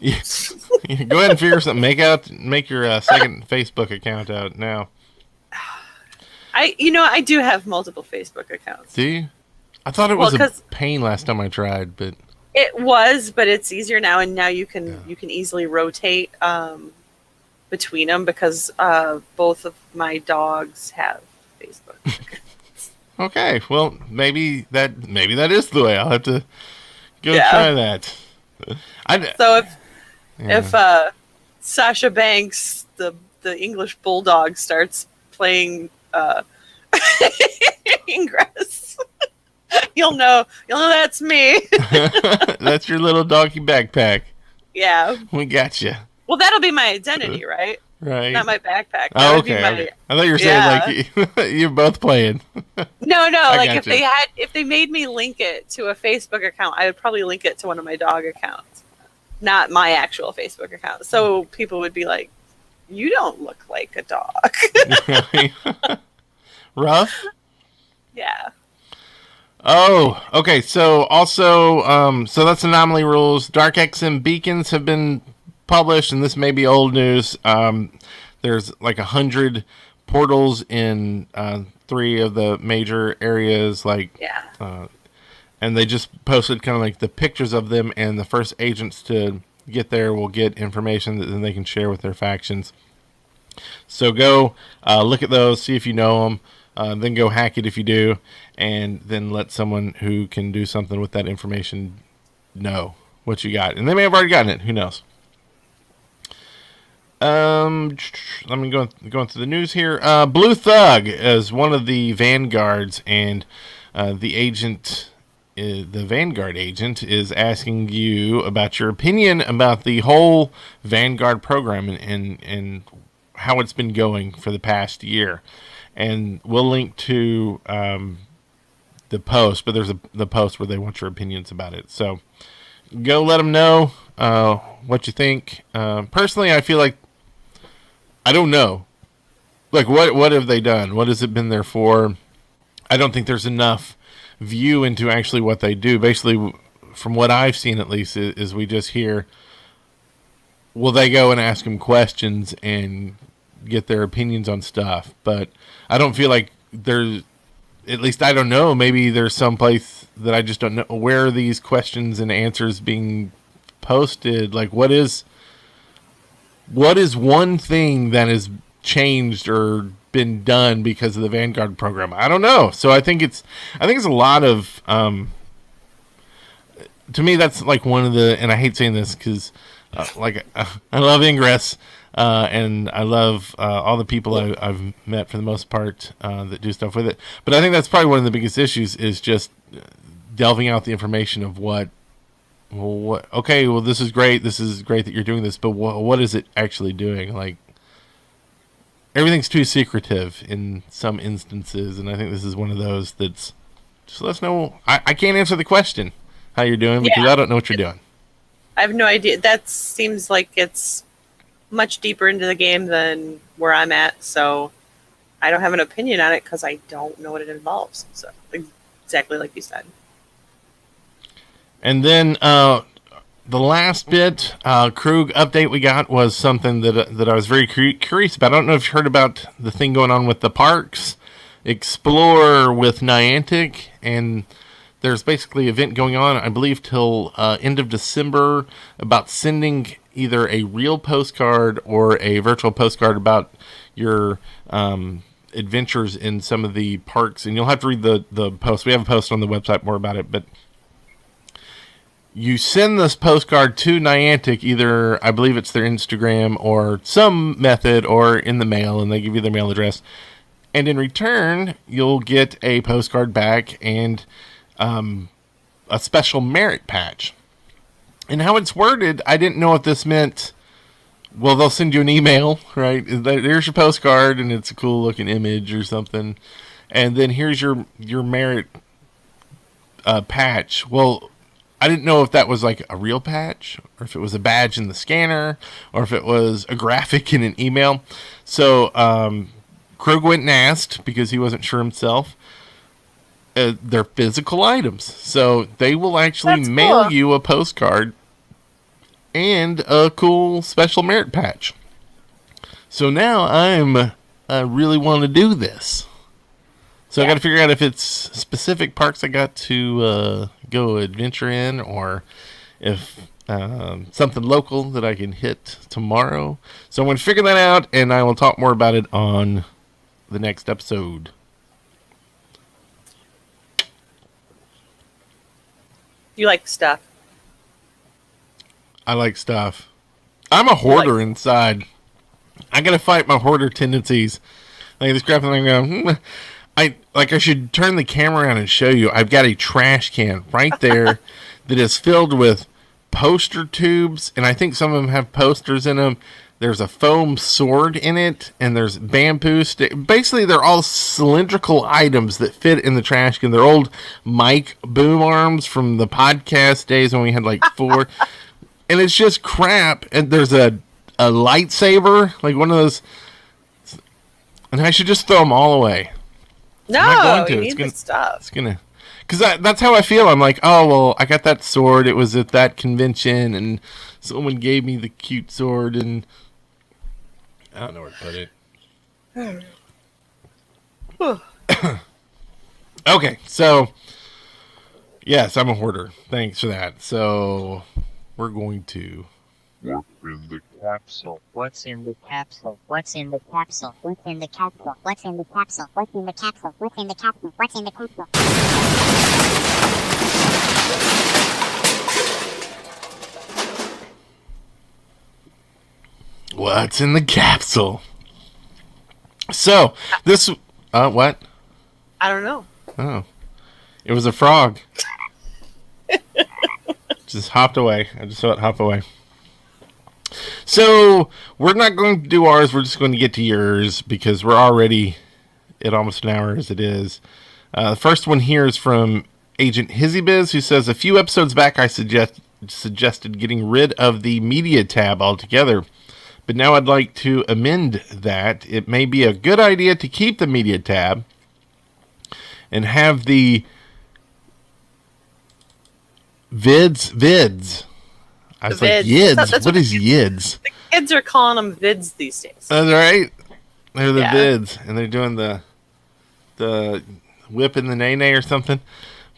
Yeah. Go ahead and figure something. Make your second Facebook account out now. I do have multiple Facebook accounts. Do you? I thought it was a pain last time I tried, but it was, but it's easier now, and now you can easily rotate between them because both of my dogs have Facebook. Okay, well maybe that is the way. I'll have to go try that. If Sasha Banks, the English bulldog, starts playing Ingress, you'll know that's me. That's your little doggy backpack. Yeah, we got you. Well, that'll be my identity, right? Right. Not my backpack. Oh, okay. I thought you were saying like you're both playing. No. Like if they made me link it to a Facebook account, I would probably link it to one of my dog accounts, not my actual Facebook account. So people would be like, "You don't look like a dog." Rough. Yeah. Oh, okay. So also, so that's Anomaly Rules. Dark XM beacons have been published, and this may be old news. There's like 100 portals in 3 of the major areas, and they just posted kind of like the pictures of them, and the first agents to get there will get information that then they can share with their factions. So go look at those, see if you know them, then go hack it if you do, and then let someone who can do something with that information know what you got. And they may have already gotten it. Who knows? Let me go through the news here. Blue Thug is one of the vanguards, and the agent, the Vanguard agent, is asking you about your opinion about the whole Vanguard program and how it's been going for the past year. And we'll link to the post, but there's the post where they want your opinions about it. So go let them know what you think. Personally, I feel like I don't know. Like, what have they done? What has it been there for? I don't think there's enough view into actually what they do. Basically, from what I've seen at least, is we just hear, well, they go and ask them questions and get their opinions on stuff. But I don't feel like there's, at least I don't know, maybe there's some place that I just don't know. Where are these questions and answers being posted? Like, what is one thing that has changed or been done because of the Vanguard program? I don't know. So I think it's a lot of, to me, that's like one of the, and I hate saying this because I love Ingress, and I love all the people I've met for the most part that do stuff with it. But I think that's probably one of the biggest issues is just delving out the information of what. Okay, well, this is great. This is great that you're doing this, but what is it actually doing? Like, everything's too secretive in some instances, and I think this is one of those that's just let us know. I can't answer the question how you're doing because I don't know what you're doing. I have no idea. That seems like it's much deeper into the game than where I'm at, so I don't have an opinion on it because I don't know what it involves. So exactly like you said. And then the last bit, Krug update we got was something that I was very curious about. I don't know if you heard about the thing going on with the parks. Explore with Niantic, and there's basically an event going on, I believe, till end of December about sending either a real postcard or a virtual postcard about your adventures in some of the parks. And you'll have to read the post. We have a post on the website more about it, but you send this postcard to Niantic, either, I believe it's their Instagram or some method, or in the mail, and they give you their mail address. And in return, you'll get a postcard back and a special merit patch. And how it's worded, I didn't know if this meant, well, they'll send you an email, right? There's your postcard, and it's a cool looking image or something. And then here's your merit patch. Well, I didn't know if that was like a real patch, or if it was a badge in the scanner, or if it was a graphic in an email. So Krug went and asked, because he wasn't sure himself, they're physical items. So they will actually mail you a postcard and a cool special merit patch. So now I really want to do this. So I got to figure out if it's specific parks I got to go adventure in, or if something local that I can hit tomorrow. So I'm going to figure that out, and I will talk more about it on the next episode. You like stuff. I like stuff. I'm a hoarder inside. I got to fight my hoarder tendencies. Like this crap, and I go, I should turn the camera around and show you. I've got a trash can right there that is filled with poster tubes, and I think some of them have posters in them. There's a foam sword in it, and there's bamboo stick. Basically, they're all cylindrical items that fit in the trash can. They're old mic boom arms from the podcast days when we had like 4. And it's just crap. And there's a lightsaber, like one of those. And I should just throw them all away. No, you need the stuff. It's gonna, because that's how I feel. I'm like, oh well, I got that sword. It was at that convention, and someone gave me the cute sword, and I don't know where to put it. Okay, so yes, I'm a hoarder. Thanks for that. So we're going to. What's in the capsule? What's in the capsule? What's in the capsule? What's in the capsule? What's in the capsule? What's in the capsule? What's in the capsule? What's in the capsule? What's in the capsule? So this, what? I don't know. Oh, it was a frog. Just hopped away. I just saw it hop away. So we're not going to do ours. We're just going to get to yours because we're already at almost an hour as it is. The first one here is from Agent Hizzybiz, who says, a few episodes back I suggested getting rid of the media tab altogether. But now I'd like to amend that. It may be a good idea to keep the media tab and have the vids. I was like, yids? What is yids? The kids are calling them vids these days. That's right. They're the vids, and they're doing the whipping the nay-nay or something.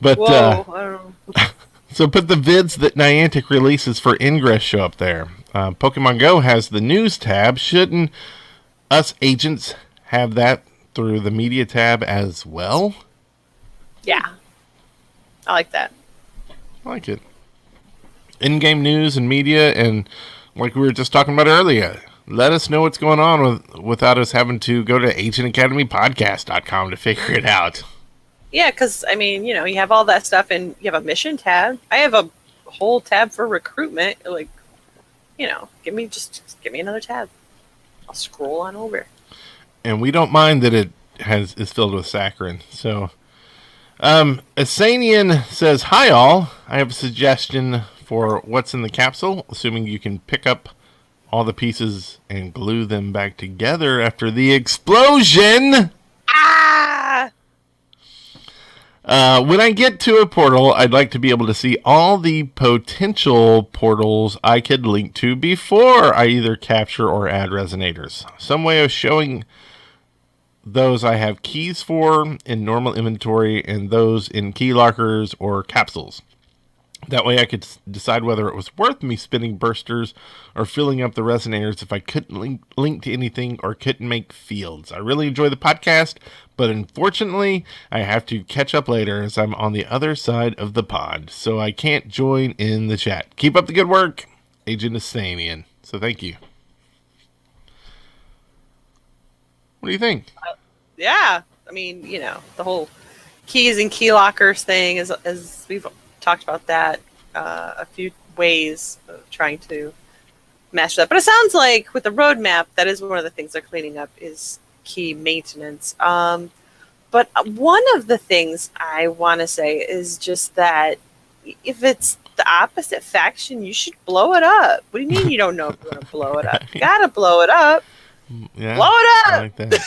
But whoa, I don't know. So put the vids that Niantic releases for Ingress show up there. Pokemon Go has the news tab. Shouldn't us agents have that through the media tab as well? Yeah. I like that. I like it. In-game news and media and like we were just talking about earlier, let us know what's going on without us having to go to agentacademypodcast.com to figure it out. Yeah, because, I mean, you have all that stuff, and you have a mission tab. I have a whole tab for recruitment. Like, give me another tab. I'll scroll on over. And we don't mind that it is filled with saccharin. So, Asanian says, "Hi all. I have a suggestion for what's in the capsule, assuming you can pick up all the pieces and glue them back together after the explosion." Ah! When I get to a portal, I'd like to be able to see all the potential portals I could link to before I either capture or add resonators. Some way of showing those I have keys for in normal inventory and those in key lockers or capsules. That way I could decide whether it was worth me spinning bursters or filling up the resonators if I couldn't link to anything or couldn't make fields. I really enjoy the podcast, but unfortunately I have to catch up later as I'm on the other side of the pod, so I can't join in the chat. Keep up the good work, Agent Asanian. So thank you. What do you think? Yeah. I mean, the whole keys and key lockers thing, as we've talked about that a few ways of trying to match that. But it sounds like with the roadmap, that is one of the things they're cleaning up is key maintenance. But one of the things I want to say is just that if it's the opposite faction, you should blow it up. What do you mean you don't know if you want to blow it up? You gotta blow it up. Yeah, blow it up. I like that.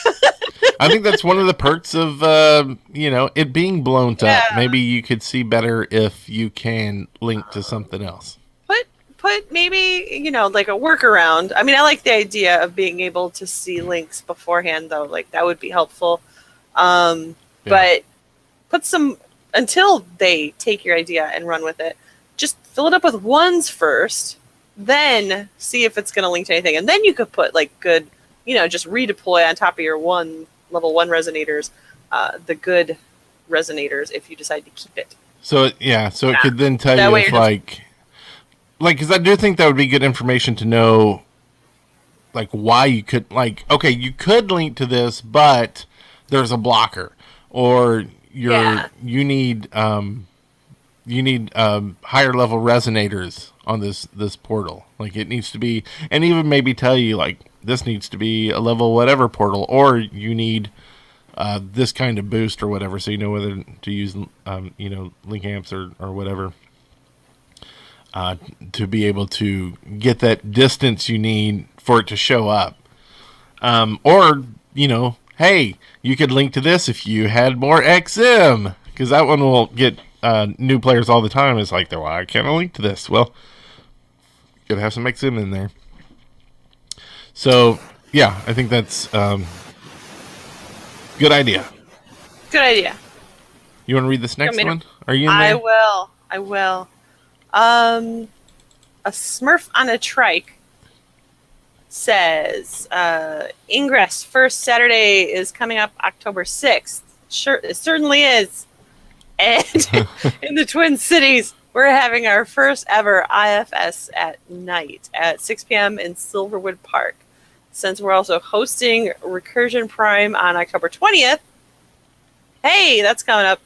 I think that's one of the perks of it being blown up. Maybe you could see better if you can link to something else. Put maybe like a workaround. I mean, I like the idea of being able to see links beforehand, though. Like that would be helpful. But put some until they take your idea and run with it. Just fill it up with ones first, then see if it's going to link to anything, and then you could put like good. Just redeploy on top of your level 1 resonators, the good resonators if you decide to keep it. So it could then tell you if because I do think that would be good information to know, like why you could you could link to this, but there's a blocker, or you need higher level resonators on this portal. Like it needs to be, and even maybe tell you like this needs to be a level whatever portal, or you need this kind of boost or whatever, so you know whether to use link amps or whatever to be able to get that distance you need for it to show up. Or hey, you could link to this if you had more XM, because that one will get new players all the time. It's like, why can't I link to this? Well, you gotta have some XM in there. So, yeah, I think that's good idea. Good idea. You want to read this next one? Are you in there? I will. A Smurf on a Trike says, Ingress first Saturday is coming up October 6th. Sure, it certainly is. And in the Twin Cities, we're having our first ever IFS at night at 6 p.m. in Silverwood Park. Since we're also hosting Recursion Prime on October 20th, hey, that's coming up.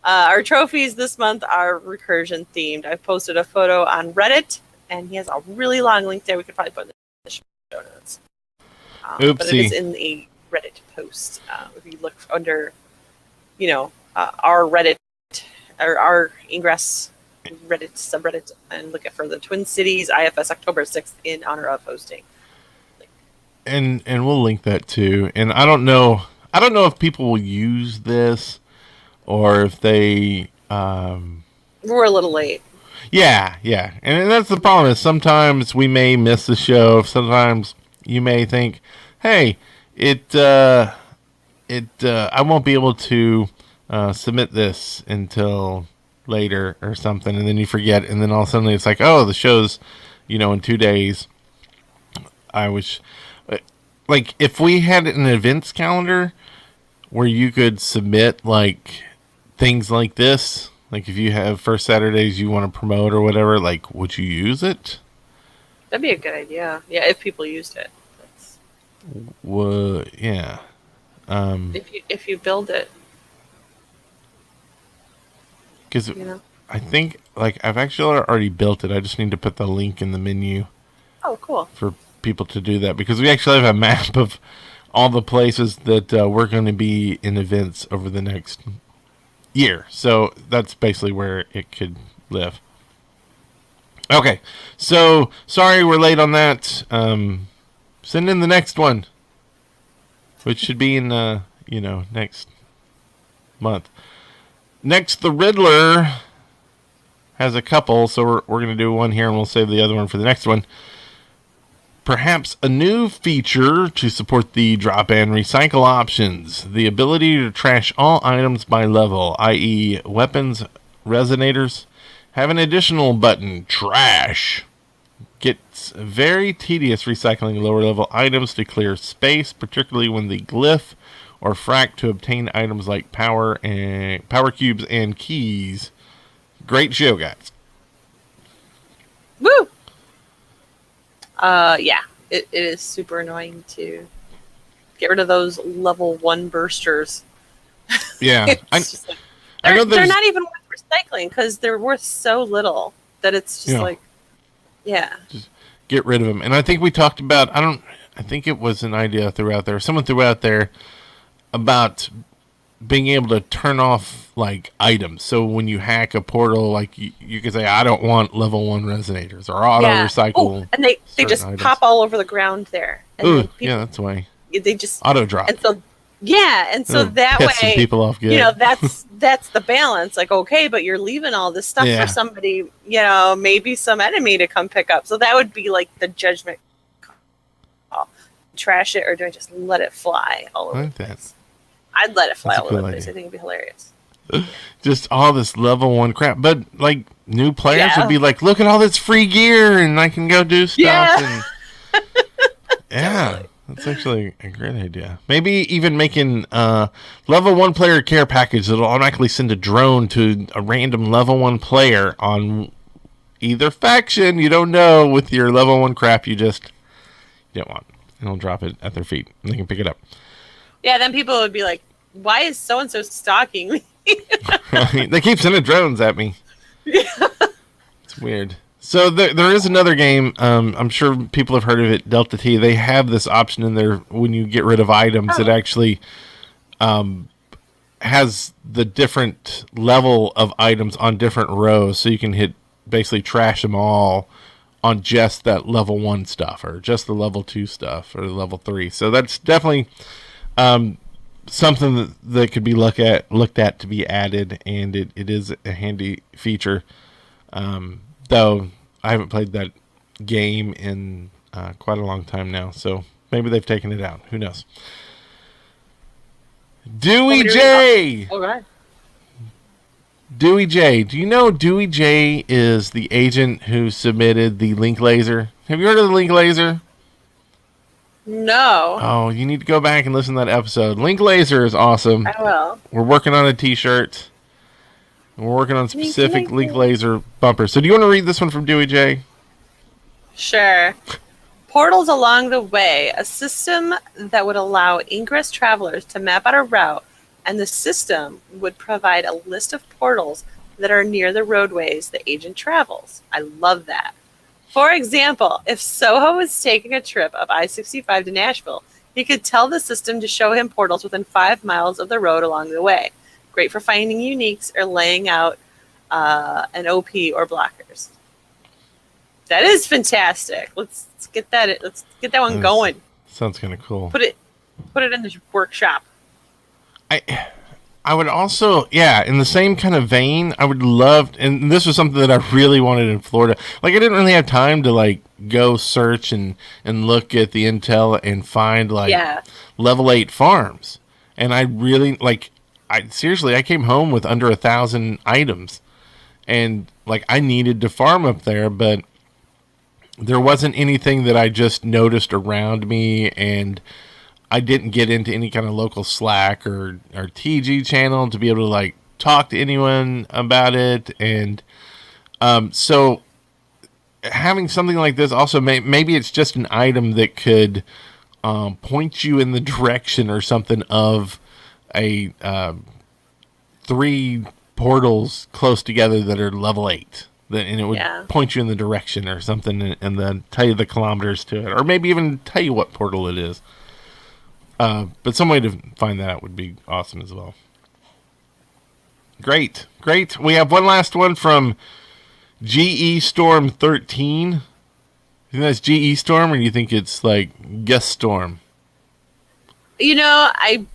Our trophies this month are Recursion themed. I've posted a photo on Reddit, and he has a really long link there. We could probably put in the show notes. But it is in the Reddit post. If you look under, our Reddit, or our Ingress Reddit subreddit, and look for the Twin Cities IFS October 6th in honor of hosting. And we'll link that too. And I don't know if people will use this or if they we're a little late. Yeah. And that's the problem, is sometimes we may miss the show. Sometimes you may think, hey, I won't be able to submit this until later or something, and then you forget, and then all of a sudden it's like, oh, the show's in 2 days. I wish, like, if we had an events calendar where you could submit like things like this, like if you have first Saturdays you want to promote or whatever, like, would you use it? That'd be a good idea. Yeah, if people used it. That's, Yeah. if you build it, Because you know. I think, like, I've actually already built it. I just need to put the link in the menu Oh, cool. for people to do that. Because we actually have a map of all the places that we're going to be in events over the next year. So that's basically where it could live. Okay. So, sorry we're late on that. Send in the next one, which should be in, next month. Next, the Riddler has a couple, so we're going to do one here, and we'll save the other one for the next one. Perhaps a new feature to support the drop and recycle options. The ability to trash all items by level, i.e. weapons, resonators, have an additional button, Trash. Gets very tedious recycling lower level items to clear space, particularly when the glyph or frack to obtain items like power cubes and keys. Great show, guys. Woo! Yeah, it is super annoying to get rid of those level 1 bursters. Yeah, It's just I know they're not even worth recycling because they're worth so little that it's just just get rid of them. And I think we talked about, I think it was an idea someone threw out there about being able to turn off like items. So when you hack a portal, like you can say, I don't want level 1 resonators or auto recycle. And they just items. pop all over the ground there. And Ooh, people, yeah, that's why. They just Auto drop. And so that piss way, people off good. that's the balance. Like, okay, but you're leaving all this stuff for somebody, maybe some enemy to come pick up. So that would be like the judgment call. Trash it, or do I just let it fly all over the place? I'd let it fly all over the place. I think it'd be hilarious. Just all this level 1 crap. But like new players would be like, look at all this free gear and I can go do stuff. And yeah. That's actually a great idea. Maybe even making level 1 player care package that'll automatically send a drone to a random level 1 player on either faction you don't know with your level 1 crap you don't want. And it'll drop it at their feet and they can pick it up. Yeah, then people would be like, why is so-and-so stalking me? They keep sending drones at me. Yeah. It's weird. So there is another game. I'm sure people have heard of it, Delta T. They have this option in there when you get rid of items. It actually has the different level of items on different rows. So you can basically trash them all on just that level 1 stuff or just the level 2 stuff or the level 3. So that's definitely something that could be looked at to be added, and it is a handy feature. Though I haven't played that game in quite a long time now, so maybe they've taken it out. Who knows? Dewey J! All right. Dewey J. Do you know Dewey J is the agent who submitted the link laser? Have you heard of the link laser? No. Oh, you need to go back and listen to that episode. Link laser is awesome. I will. We're working on a t-shirt. We're working on specific link laser bumpers. So do you want to read this one from Dewey J? Sure. Portals along the way, a system that would allow Ingress travelers to map out a route, and the system would provide a list of portals that are near the roadways the agent travels. I love that. For example, if Soho was taking a trip up I-65 to Nashville, he could tell the system to show him portals within 5 miles of the road along the way. Great for finding uniques or laying out an OP or blockers. That is fantastic. Let's get that one going. Sounds kind of cool. Put it in the workshop. I would also, in the same kind of vein, I would love, and this was something that I really wanted in Florida. Like, I didn't really have time to, like, go search and look at the intel and find, like, level 8 farms. And I really, like, seriously, I came home with under 1,000 items. And, like, I needed to farm up there, but there wasn't anything that I just noticed around me, and I didn't get into any kind of local Slack or TG channel to be able to like talk to anyone about it. And so having something like this also maybe it's just an item that could point you in the direction or something of a 3 portals close together that are level 8. And it would point you in the direction or something, and then tell you the kilometers to it, or maybe even tell you what portal it is. But some way to find that out would be awesome as well. Great. We have one last one from GE Storm 13. You think that's GE Storm, or do you think it's like Guest Storm? I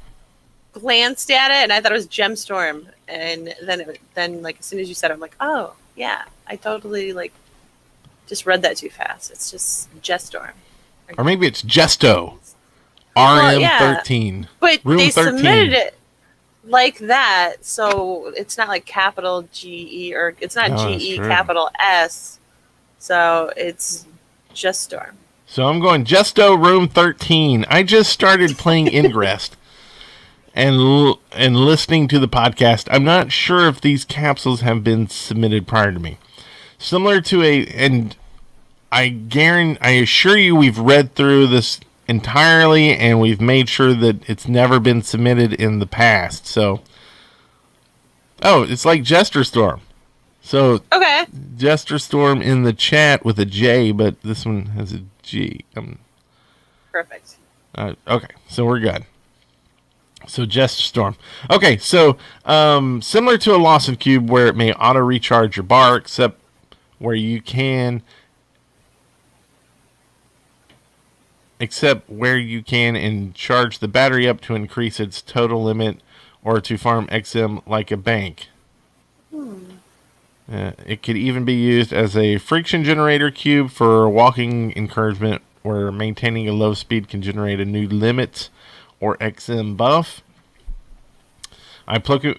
glanced at it and I thought it was Gemstorm, and then like as soon as you said it, I'm like, oh yeah, I totally like just read that too fast. It's just Gestorm, or maybe it's Gesto RM13. But Room they 13. submitted it like that, so it's not like capital GE, or it's not GE capital S, so it's Gestorm. So I'm going Gesto Room 13. I just started playing Ingress and listening to the podcast. I'm not sure if these capsules have been submitted prior to me. Similar to and I assure you we've read through this entirely and we've made sure that it's never been submitted in the past. So, it's like Jester Storm. So, okay. Jester Storm in the chat with a J, but this one has a G. Perfect. Okay, so we're good. So Jester Storm. Okay, so similar to a loss of cube where it may auto recharge your bar, except where you can and charge the battery up to increase its total limit or to farm XM like a bank. It could even be used as a friction generator cube for walking encouragement, where maintaining a low speed can generate a new limit or XM buff. I play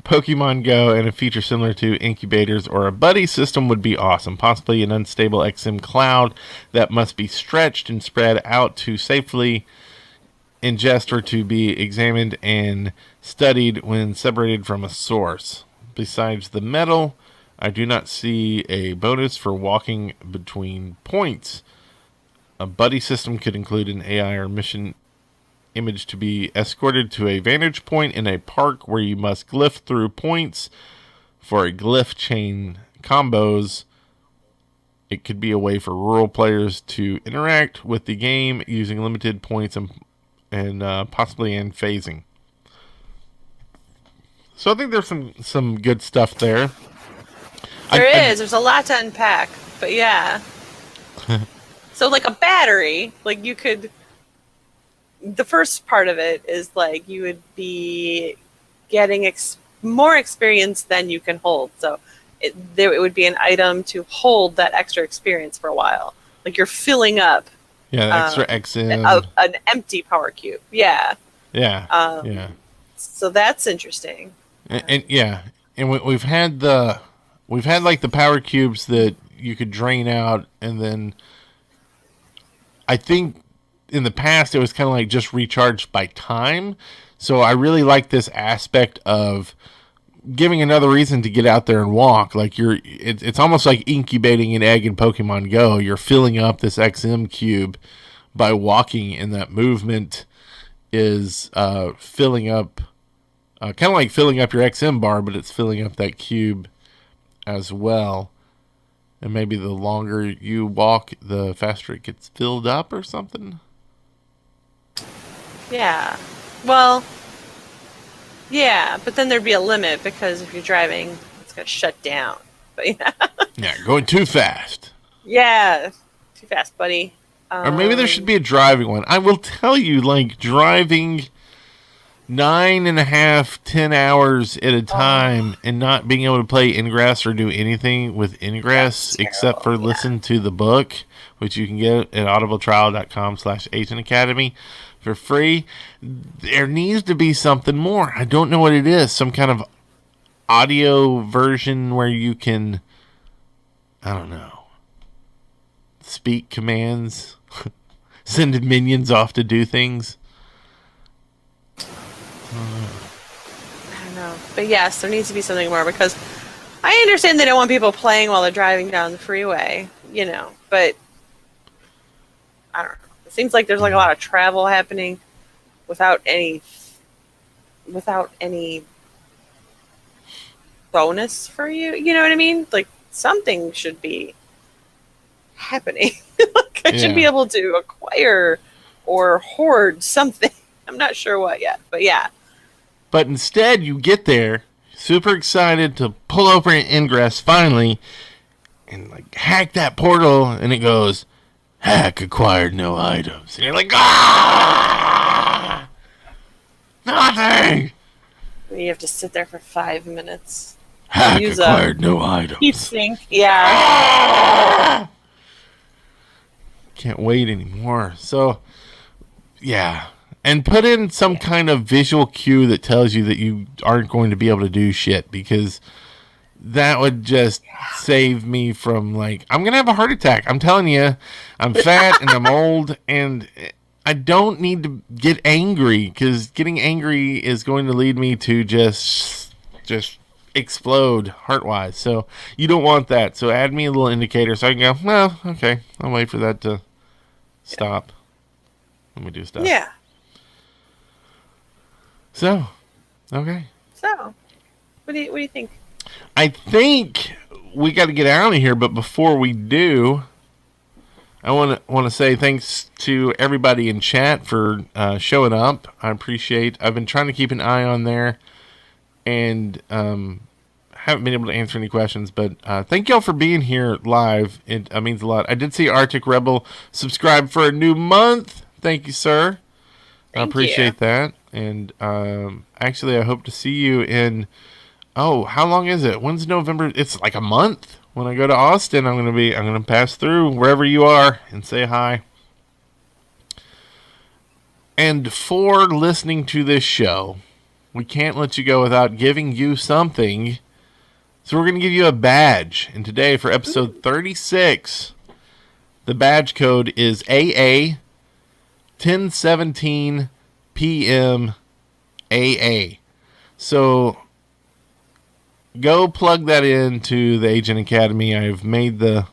Pokemon Go, and a feature similar to incubators or a buddy system would be awesome. Possibly an unstable XM cloud that must be stretched and spread out to safely ingest or to be examined and studied when separated from a source. Besides the metal, I do not see a bonus for walking between points. A buddy system could include an AI or mission image to be escorted to a vantage point in a park where you must glyph through points for a glyph chain combos. It could be a way for rural players to interact with the game using limited points and possibly in phasing. So I think there's some good stuff there. There's a lot to unpack, but yeah. So like a battery, like you could, the first part of it is like you would be getting more experience than you can hold. So it would be an item to hold that extra experience for a while. Like you're filling up. Yeah, extra XM. An empty power cube. Yeah. Yeah. Yeah. So that's interesting. And we've had like the power cubes that you could drain out, and then I think in the past it was kind of like just recharged by time. So I really like this aspect of giving another reason to get out there and walk. Like it's almost like incubating an egg in Pokemon Go. You're filling up this XM cube by walking, and that movement is filling up, kind of like filling up your XM bar, but it's filling up that cube as well. And maybe the longer you walk, the faster it gets filled up or something. Yeah. Well, yeah, but then there'd be a limit, because if you're driving, it's going to shut down. But yeah. Yeah, going too fast. Yeah, too fast, buddy. Or maybe there should be a driving one. I will tell you, like, driving 9.5, 10 hours at a time and not being able to play Ingress or do anything with Ingress except for listen to the book, which you can get at audibletrial.com/Agent Academy for free. There needs to be something more. I don't know what it is. Some kind of audio version where you can, I don't know, speak commands, send minions off to do things. I don't know. But yes, there needs to be something more, because I understand they don't want people playing while they're driving down the freeway, but I don't know. It seems like there's like a lot of travel happening without any bonus for you. You know what I mean? Like something should be happening. Like I should be able to acquire or hoard something. I'm not sure what yet, but yeah. But instead, you get there, super excited to pull over in Ingress finally, and like hack that portal, and it goes, hack acquired no items. And you're like, ah! Nothing! You have to sit there for 5 minutes. Hack acquired no items. Heat sink, yeah. Ah! Can't wait anymore. So, yeah. And put in some kind of visual cue that tells you that you aren't going to be able to do shit, because that would just save me from, like, I'm going to have a heart attack. I'm telling you, I'm fat and I'm old, and I don't need to get angry, because getting angry is going to lead me to just explode heart-wise. So you don't want that. So add me a little indicator so I can go, well, okay, I'll wait for that to stop. Let me do stuff. Yeah. So, okay. So, what do you think? I think we got to get out of here, but before we do, I want to say thanks to everybody in chat for showing up. I appreciate. I've been trying to keep an eye on there, and haven't been able to answer any questions. But thank y'all for being here live. It means a lot. I did see Arctic Rebel subscribe for a new month. Thank you, sir. I appreciate that. And actually, I hope to see you in. Oh, how long is it? When's November? It's like a month. When I go to Austin, I'm gonna pass through wherever you are and say hi. And for listening to this show, we can't let you go without giving you something. So we're gonna give you a badge. And today, for episode 36, the badge code is AA 1017 PM AA. So go plug that into the Agent Academy. I've made the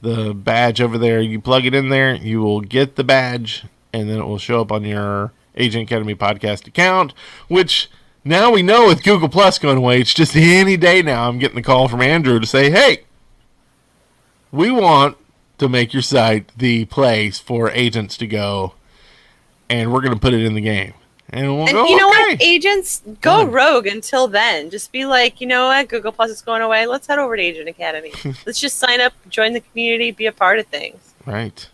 badge over there. You plug it in there, you will get the badge, and then it will show up on your Agent Academy podcast account, which now we know with Google Plus going away, it's just any day now I'm getting the call from Andrew to say, hey, we want to make your site the place for agents to go, and we're going to put it in the game. And we'll go, you know what? Agents, go rogue until then. Just be like, you know what? Google Plus is going away. Let's head over to Agent Academy. Let's just sign up, join the community, be a part of things. Right.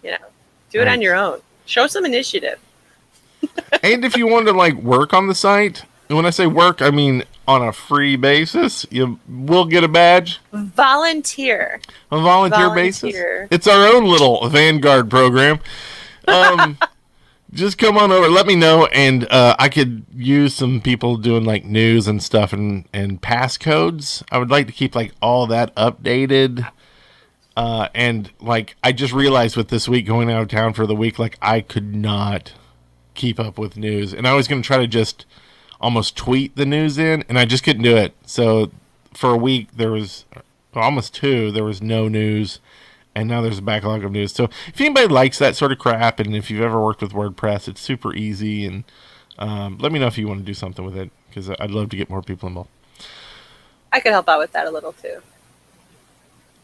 Do it on your own. Show some initiative. And if you want to, like, work on the site, and when I say work, I mean on a free basis, you will get a badge. Volunteer. A volunteer basis. It's our own little Vanguard program. Just come on over, let me know, and I could use some people doing like news and stuff and passcodes. I would like to keep like all that updated. And like I just realized with this week going out of town for the week, like I could not keep up with news, and I was going to try to just almost tweet the news in, and I just couldn't do it. So for a week there was almost 2, there was no news. And now there's a backlog of news. So if anybody likes that sort of crap, and if you've ever worked with WordPress, it's super easy. And let me know if you want to do something with it, because I'd love to get more people involved. I could help out with that a little too.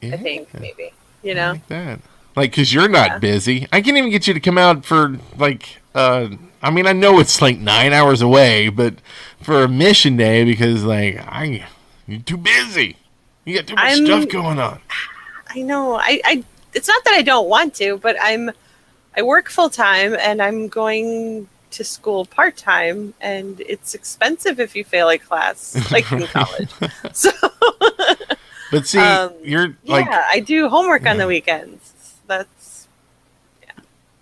Yeah. I think maybe, like that. Like, because you're not busy. I can't even get you to come out for like. I mean, I know it's like 9 hours away, but for a mission day, because like you're too busy. You got too much stuff going on. I know. I it's not that I don't want to, but I work full time and I'm going to school part time, and it's expensive if you fail a class, like in college. So, but see, you're like, I do homework on the weekends. That's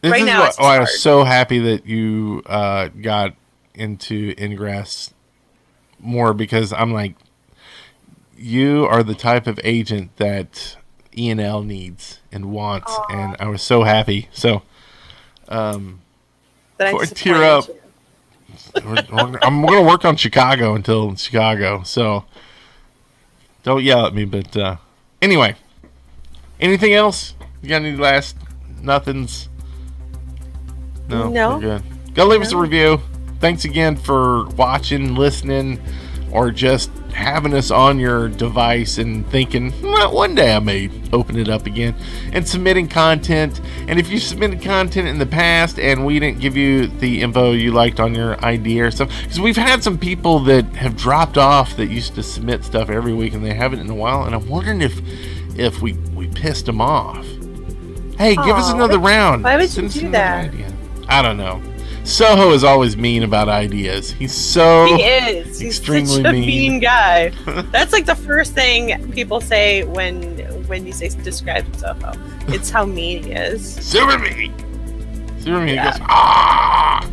This right is now. I was so happy that you got into Ingress more, because I'm like, you are the type of agent that E&L needs and wants. Aww. And I was so happy. So, tear up. I'm going to work on Chicago until Chicago. So, Don't yell at me, but anyway. Anything else? You got any last nothings? No. No. We're good. Go leave us a review. Thanks again for watching, listening, or just having us on your device and thinking, well, one day I may open it up again, and submitting content. And if you submitted content in the past and we didn't give you the info you liked on your idea or something, because we've had some people that have dropped off that used to submit stuff every week and they haven't in a while, and I'm wondering if we pissed them off. Hey, give us another round. Why would you do that? Idea. I don't know. Soho is always mean about ideas. He is. He's extremely such a mean guy. That's like the first thing people say when you say describe Soho. It's how mean he is. Super mean. Super mean. He goes, ah.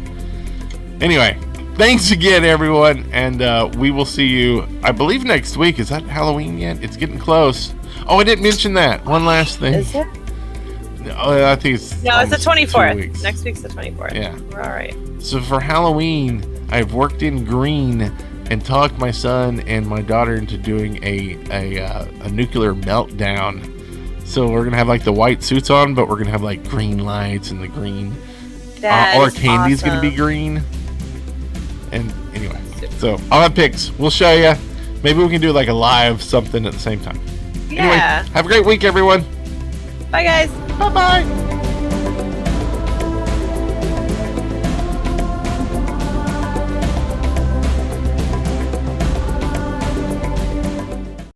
Anyway, thanks again, everyone, and we will see you, I believe, next week. Is that Halloween yet? It's getting close. Oh, I didn't mention that. One last thing. Is it? No, I think it's No, it's the 24th. 2 weeks. Next week's the 24th. Yeah. We're all right. So for Halloween, I've worked in green and talked my son and my daughter into doing a nuclear meltdown. So we're gonna have like the white suits on, but we're gonna have like green lights and the green. All our candy's gonna be green. And anyway, so I'll have pics. We'll show you. Maybe we can do like a live something at the same time. Yeah. Anyway, have a great week, everyone. Bye, guys. Bye-bye.